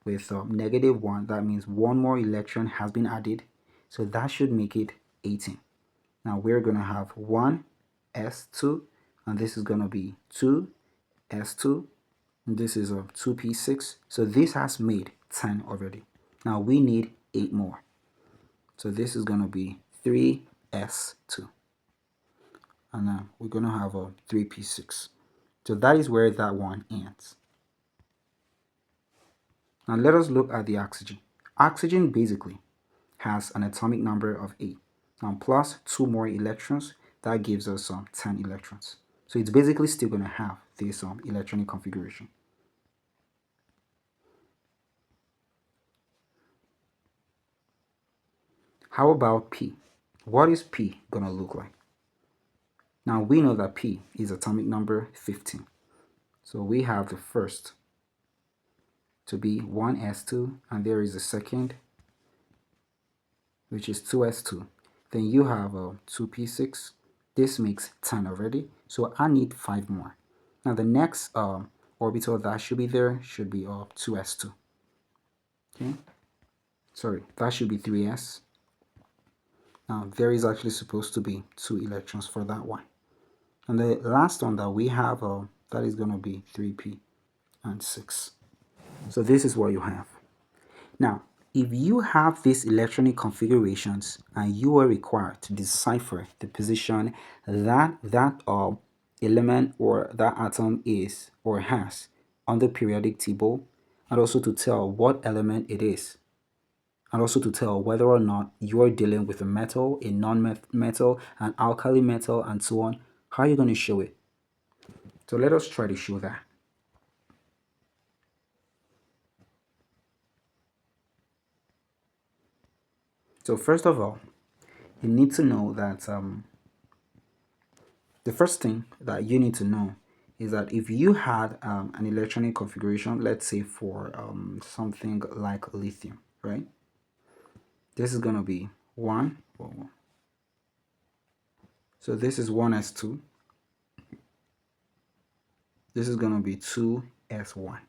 with -1. That means one more electron has been added, so that should make it 18. Now we're going to have 1s2, and this is going to be 2s2, and this is 2p6. So this has made 10 already. Now we need 8 more. So this is going to be 3s2, and we're going to have a 3p6. So that is where that one ends. Now let us look at the oxygen. Oxygen basically has an atomic number of 8. Now plus 2 more electrons, that gives us 10 electrons. So it's basically still going to have this electronic configuration. How about P? What is P going to look like? Now we know that P is atomic number 15. So we have the first to be 1s2, and there is a second, which is 2s2. Then you have 2p6. This makes 10 already, so I need 5 more. Now the next orbital that should be there should be 2s2. Okay, sorry, that should be 3s. Now there is actually supposed to be 2 electrons for that one. And the last one that we have, that is going to be 3p and 6. So this is what you have. Now, if you have these electronic configurations and you are required to decipher the position that element or that atom is or has on the periodic table, and also to tell what element it is, and also to tell whether or not you are dealing with a metal, a non-metal, an alkali metal, and so on, how are you going to show it? So let us try to show that. So first of all, you need to know that the first thing that you need to know is that if you had an electronic configuration, let's say for something like lithium, right? This is going to be 1. So this is 1s2. This is going to be 2s1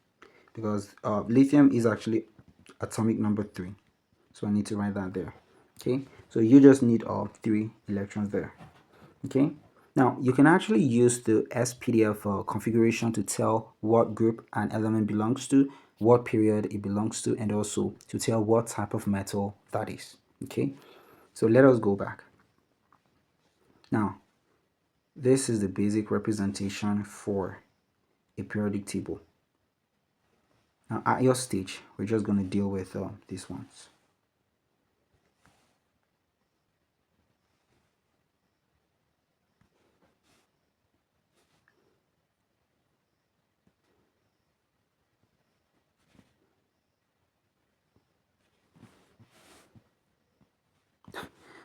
because lithium is actually atomic number 3. So I need to write that there. Okay, so you just need 3 electrons there. Okay, now you can actually use the SPDF configuration to tell what group an element belongs to, what period it belongs to, and also to tell what type of metal that is. Okay, so let us go back. Now, this is the basic representation for a periodic table. Now, at your stage, we're just going to deal with these ones.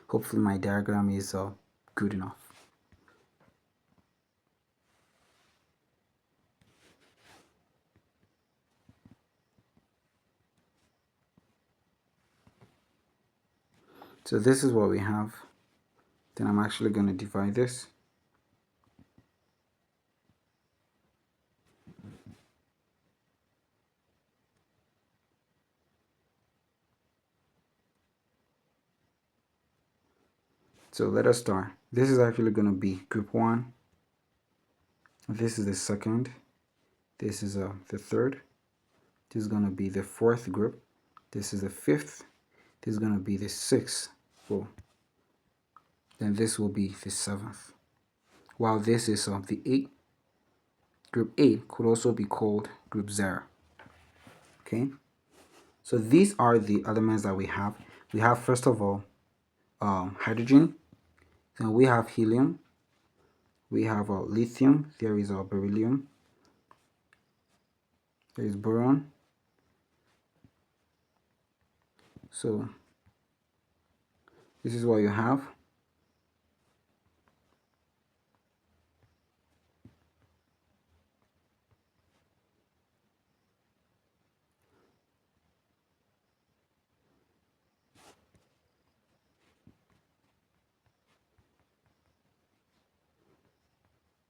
Hopefully my diagram is good enough. So this is what we have. Then I'm actually going to divide this. So let us start. This is actually going to be group 1. This is the second. This is the third. This is going to be the fourth group. This is the fifth. This is going to be the sixth. Oh. Then this will be the seventh. While this is the eighth. Group 8 could also be called group 0. Okay. So these are the elements that we have. We have, first of all, hydrogen. Then we have helium. We have lithium. There is beryllium. There is boron. So this is what you have.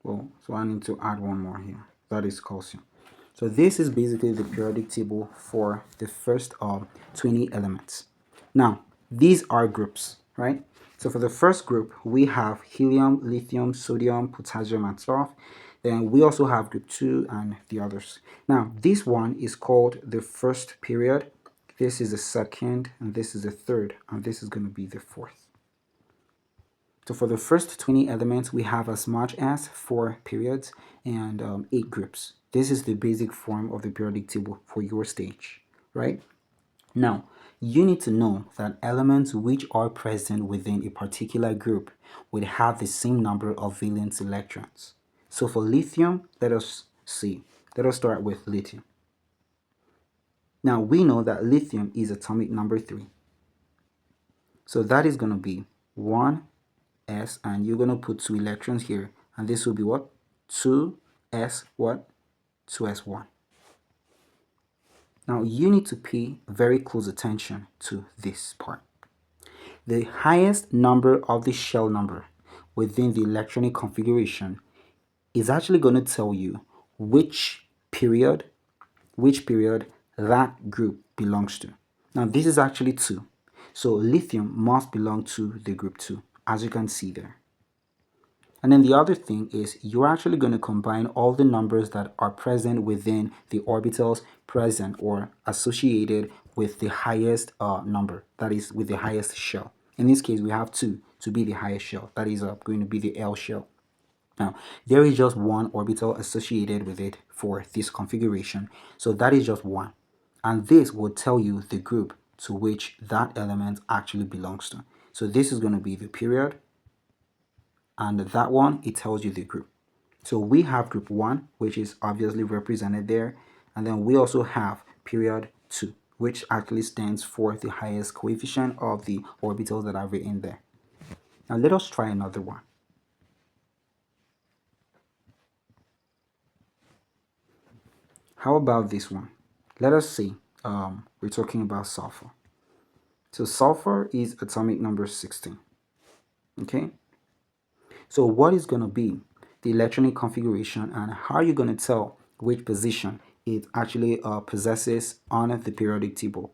Well, so I need to add one more here. That is calcium. So this is basically the periodic table for the first 20 elements. Now, these are groups, right? So for the first group, we have helium, lithium, sodium, potassium, and stuff. Then we also have group 2 and the others. Now, this one is called the first period. This is the second, and this is the third, and this is going to be the fourth. So for the first 20 elements, we have as much as 4 periods and 8 groups. This is the basic form of the periodic table for your stage, right? Now, you need to know that elements which are present within a particular group would have the same number of valence electrons. So for lithium, let us see. Let us start with lithium. Now, we know that lithium is atomic number 3. So that is going to be 1, S, and you're going to put 2 electrons here, and this will be what? 2s what? 2s1. Now you need to pay very close attention to this part. The highest number of the shell number within the electronic configuration is actually going to tell you which period that group belongs to. Now this is actually 2. So lithium must belong to the group 2, as you can see there. And then the other thing is you're actually going to combine all the numbers that are present within the orbitals present or associated with the highest number, that is with the highest shell. In this case, we have 2 to be the highest shell, that is going to be the L shell. Now, there is just one orbital associated with it for this configuration, so that is just 1. And this will tell you the group to which that element actually belongs to. So this is going to be the period, and that one, it tells you the group. So we have group 1, which is obviously represented there, and then we also have period 2, which actually stands for the highest coefficient of the orbitals that are written there. Now let us try another one. How about this one? Let us see. We're talking about sulfur. So sulfur is atomic number 16. Okay. So what is going to be the electronic configuration, and how are you going to tell which position it actually possesses on the periodic table?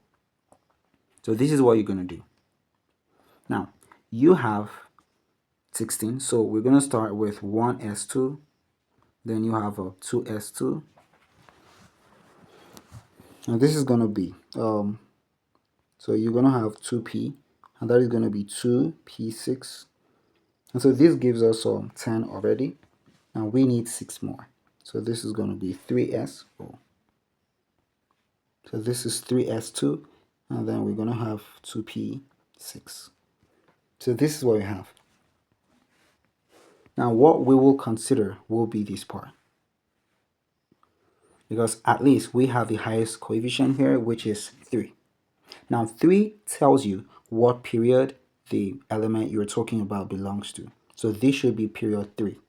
So this is what you're going to do. Now, you have 16. So we're going to start with 1s2. Then you have a 2s2. Now this is going to be, so you're going to have 2p, and that is going to be 2p6. And so this gives us 10 already. Now we need 6 more. So this is going to be 3s. So this is 3s2, and then we're going to have 2p6. So this is what we have. Now what we will consider will be this part, because at least we have the highest coefficient here, which is 3. Now 3 tells you what period the element you're talking about belongs to. So this should be period 3,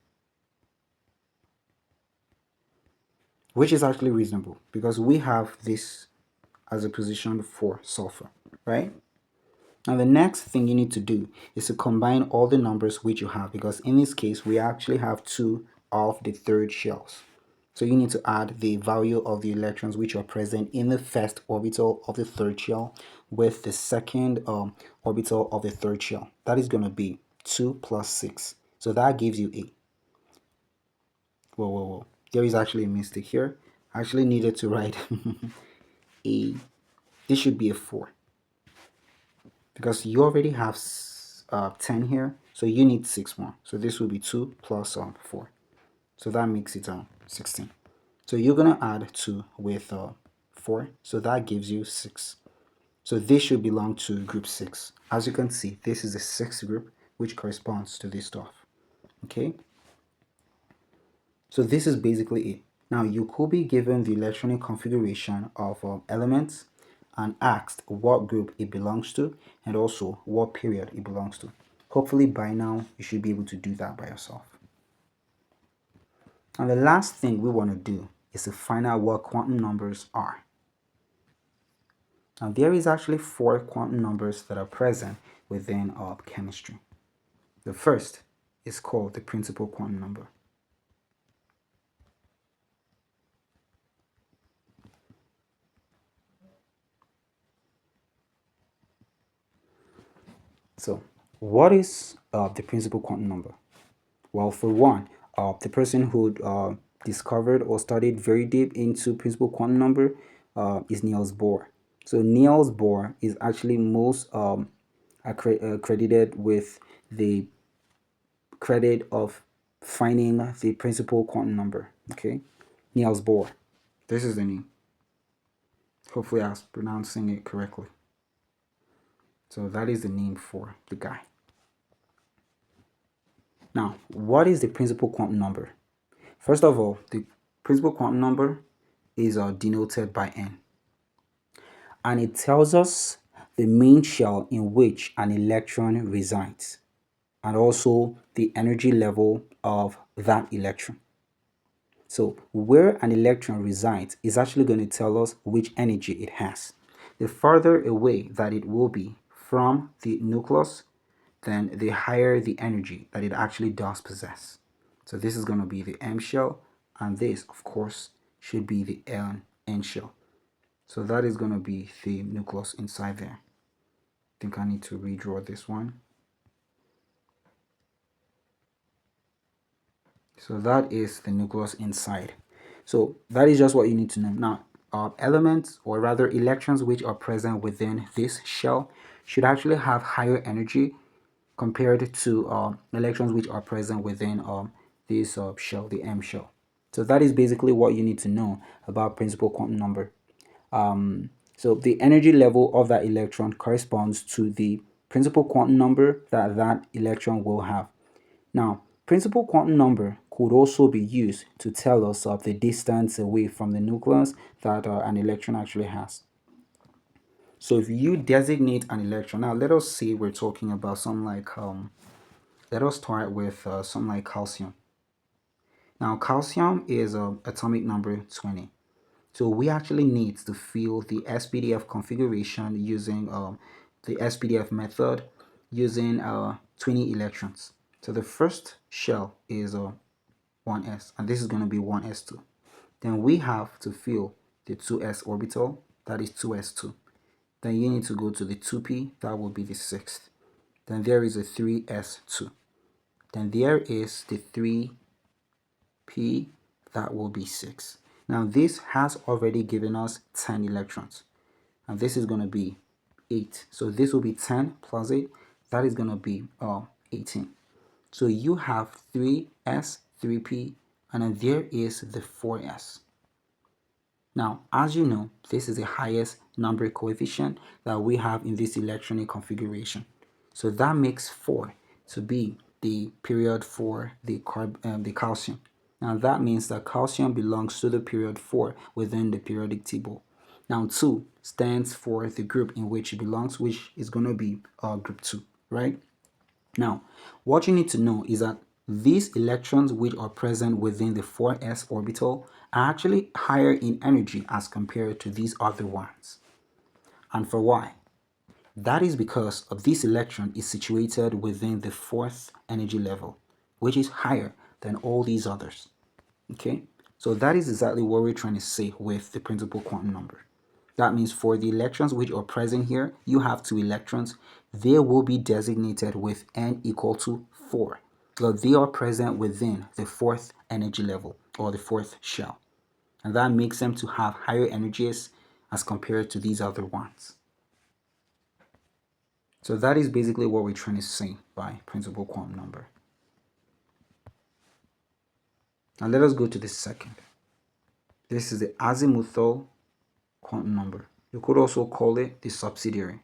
which is actually reasonable because we have this as a position for sulfur, right? Now the next thing you need to do is to combine all the numbers which you have, because in this case we actually have 2 of the third shells. So you need to add the value of the electrons which are present in the first orbital of the third shell with the second orbital of the third shell. That is going to be 2 plus 6. So that gives you 8. Whoa. There is actually a mistake here. I actually needed to write this should be a 4. Because you already have 10 here, so you need 6 more. So this will be 2 plus 4. So that makes it 16. So you're going to add 2 with 4. So that gives you 6. So this should belong to group 6. As you can see, this is the 6th group, which corresponds to this stuff. Okay? So this is basically it. Now you could be given the electronic configuration of elements and asked what group it belongs to and also what period it belongs to. Hopefully by now you should be able to do that by yourself. And the last thing we want to do is to find out what quantum numbers are. Now there is actually 4 quantum numbers that are present within chemistry. The first is called the principal quantum number. So what is the principal quantum number? Well, for one, the person who discovered or studied very deep into principal quantum number is Niels Bohr. So Niels Bohr is actually most credited with the credit of finding the principal quantum number. Okay, Niels Bohr. This is the name. Hopefully I was pronouncing it correctly. So that is the name for the guy. Now, what is the principal quantum number? First of all, the principal quantum number is denoted by n. And it tells us the main shell in which an electron resides, and also the energy level of that electron. So where an electron resides is actually going to tell us which energy it has. The farther away that it will be from the nucleus, then the higher the energy that it actually does possess. So this is going to be the M shell, and this, of course, should be the N shell. So that is going to be the nucleus inside there. I think I need to redraw this one. So that is the nucleus inside. So that is just what you need to know. Now, elements, or rather electrons which are present within this shell, should actually have higher energy compared to electrons which are present within this shell, the M shell. So that is basically what you need to know about principal quantum number. So the energy level of that electron corresponds to the principal quantum number that that electron will have. Now, principal quantum number could also be used to tell us of the distance away from the nucleus that an electron actually has. So if you designate an electron, now let us say we're talking about something like, let us start with something like calcium. Now, calcium is atomic number 20. So we actually need to fill the SPDF configuration using the SPDF method using 20 electrons. So the first shell is 1s, and this is going to be 1s2. Then we have to fill the 2s orbital, that is 2s2. Then you need to go to the 2p, that will be the sixth. Then there is a 3s2. Then there is the 3p, that will be 6. Now this has already given us 10 electrons, and this is going to be 8. So this will be 10 plus 8, that is going to be 18. So you have 3s, 3p, and then there is the 4s. Now, as you know, this is the highest number coefficient that we have in this electronic configuration. So that makes 4 to be the period for the calcium. Now that means that calcium belongs to the period 4 within the periodic table. Now 2 stands for the group in which it belongs, which is going to be group 2, right? Now, what you need to know is that these electrons which are present within the 4s orbital are actually higher in energy as compared to these other ones. And for why? That is because of this electron is situated within the 4th energy level, which is higher than all these others. Okay, so that is exactly what we're trying to say with the principal quantum number. That means for the electrons which are present here, you have 2 electrons. They will be designated with n equal to 4. So they are present within the 4th energy level, or the 4th shell. And that makes them to have higher energies as compared to these other ones. So that is basically what we're trying to say by principal quantum number. Now let us go to the second. This is the azimuthal quantum number. You could also call it the subsidiary.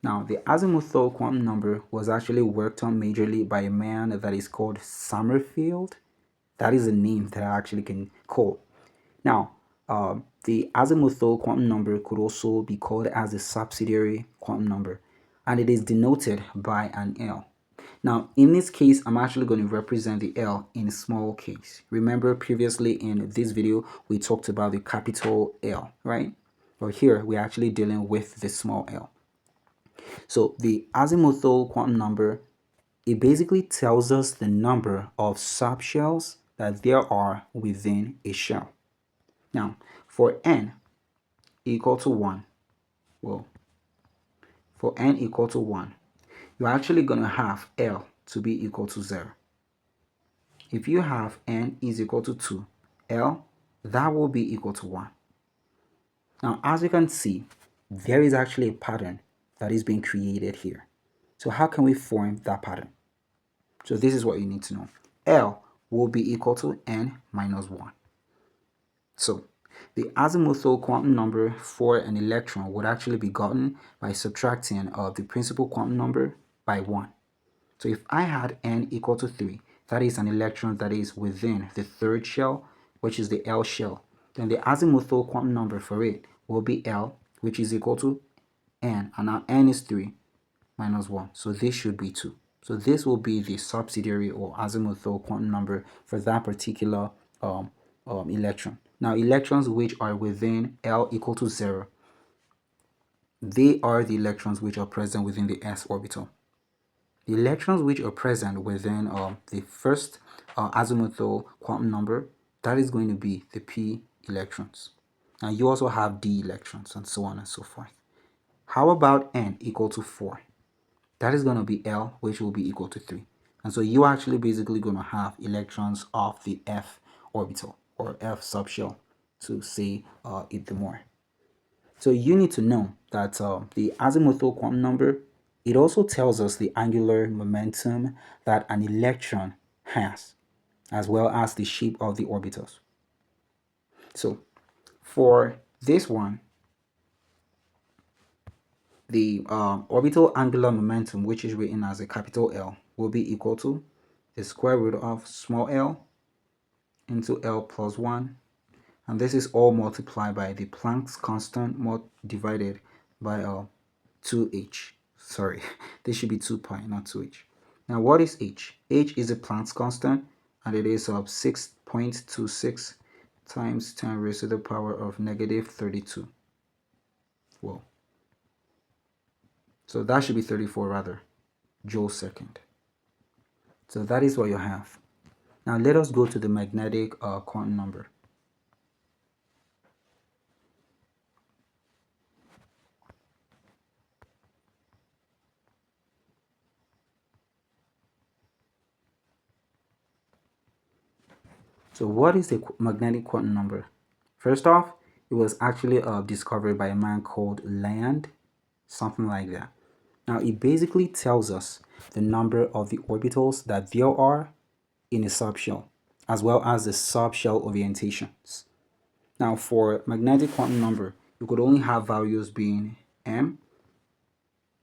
Now, the azimuthal quantum number was actually worked on majorly by a man that is called Summerfield. That is a name that I actually can call. Now, the azimuthal quantum number could also be called as the subsidiary quantum number, and it is denoted by an L. Now, in this case, I'm actually going to represent the L in a small case. Remember, previously in this video, we talked about the capital L, right? But here, we're actually dealing with the small l. So the azimuthal quantum number, it basically tells us the number of subshells that there are within a shell. Now, for n equal to 1, well, for n equal to 1, you're actually going to have L to be equal to 0. If you have n is equal to 2, L, that will be equal to 1. Now, as you can see, there is actually a pattern that is being created here. So how can we form that pattern? So this is what you need to know. L will be equal to n minus 1. So the azimuthal quantum number for an electron would actually be gotten by subtracting the principal quantum number by 1. So if I had n equal to 3, that is an electron that is within the third shell, which is the L shell. Then the azimuthal quantum number for it will be L, which is equal to n, and now n is 3 minus 1. So this should be 2. So this will be the subsidiary or azimuthal quantum number for that particular electron. Now, electrons which are within L equal to 0, they are the electrons which are present within the s orbital. The electrons which are present within the first azimuthal quantum number, that is going to be the p electrons. Now, you also have d electrons and so on and so forth. How about n equal to 4? That is going to be L, which will be equal to 3. And so you're actually basically going to have electrons of the f orbital or F subshell to say it more. So you need to know that the azimuthal quantum number, it also tells us the angular momentum that an electron has, as well as the shape of the orbitals. So for this one, the orbital angular momentum, which is written as a capital L, will be equal to the square root of small l into L plus 1. And this is all multiplied by the Planck's constant divided by 2h. Sorry, this should be 2 pi, not 2h. Now, what is h? H is a Planck's constant, and it is 6.26 times 10 raised to the power of negative 32. Whoa. So that should be 34 rather, joules second. So that is what you have. Now let us go to the magnetic quantum number. So what is the magnetic quantum number? First off, it was actually discovered by a man called Land, something like that. Now it basically tells us the number of the orbitals that there are in a subshell, as well as the subshell orientations. Now for magnetic quantum number, you could only have values being m,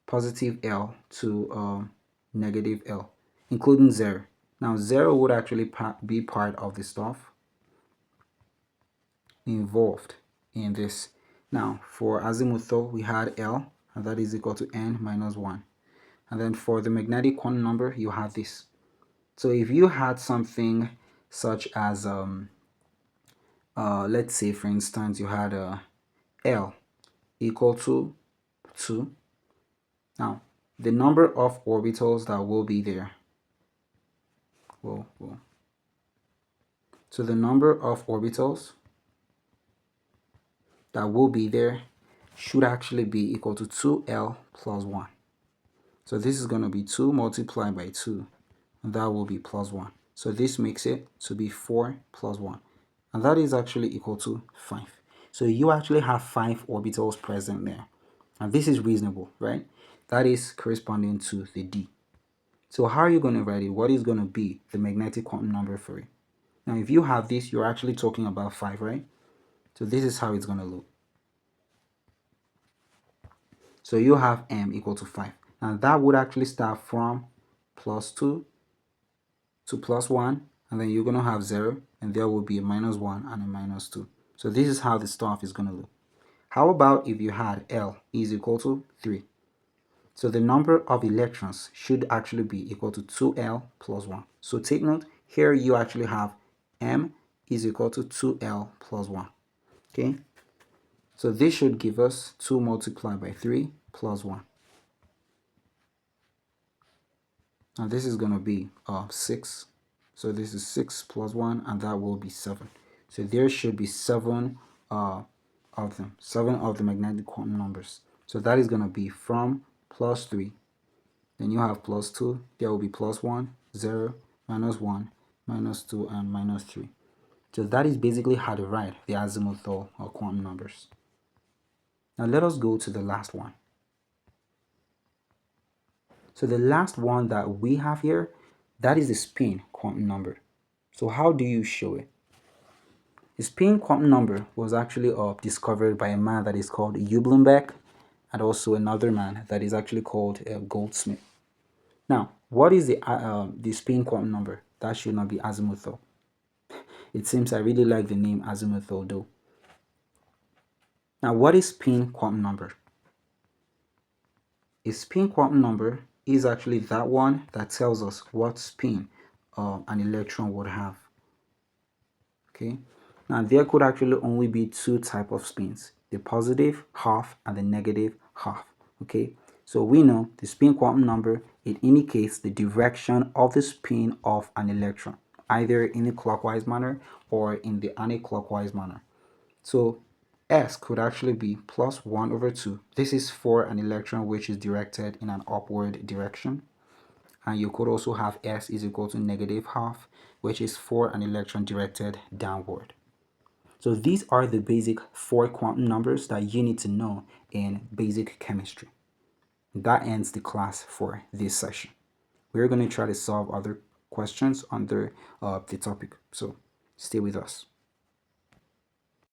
positive L to negative L, including 0. Now 0 would actually be part of the stuff involved in this. Now for azimuthal, we had L, and that is equal to n minus 1. And then for the magnetic quantum number, you have this. So if you had something such as, let's say for instance, you had L equal to 2. Now, the number of orbitals that will be there, so the number of orbitals that will be there should actually be equal to 2L plus 1. So this is going to be 2 multiplied by 2, and that will be plus 1. So this makes it to be 4 plus 1, and that is actually equal to 5. So you actually have 5 orbitals present there, and this is reasonable, right? That is corresponding to the D. So how are you going to write it? What is going to be the magnetic quantum number for it? Now, if you have this, you're actually talking about 5, right? So this is how it's going to look. So you have m equal to 5. And that would actually start from plus 2 to plus 1. And then you're going to have 0. And there will be a minus 1 and a minus 2. So this is how the stuff is going to look. How about if you had L is equal to 3? So the number of electrons should actually be equal to 2L plus 1. So take note, here you actually have m is equal to 2L plus 1. Okay? So this should give us 2 multiplied by 3 plus 1. Now this is going to be 6. So this is 6 plus 1, and that will be 7. So there should be 7 of them, 7 of the magnetic quantum numbers. So that is going to be from plus 3. Then you have plus 2. There will be plus 1, 0, minus 1, minus 2, and minus 3. So that is basically how to write the azimuthal or quantum numbers. Now let us go to the last one. So the last one that we have here, that is the spin quantum number. So how do you show it? The spin quantum number was actually discovered by a man that is called Ublenbeck, and also another man that is actually called Goldsmith. Now, what is the spin quantum number? That should not be azimuthal. It seems I really like the name azimuthal though. Now, what is spin quantum number? A spin quantum number is actually that one that tells us what spin an electron would have. Okay. Now, there could actually only be 2 types of spins, the positive half and the negative half. Okay. So we know the spin quantum number, it indicates the direction of the spin of an electron, either in the clockwise manner or in the anti-clockwise manner. So S could actually be plus 1 over 2. This is for an electron which is directed in an upward direction. And you could also have S is equal to negative half, which is for an electron directed downward. So these are the basic 4 quantum numbers that you need to know in basic chemistry. That ends the class for this session. We're going to try to solve other questions under the topic. So stay with us.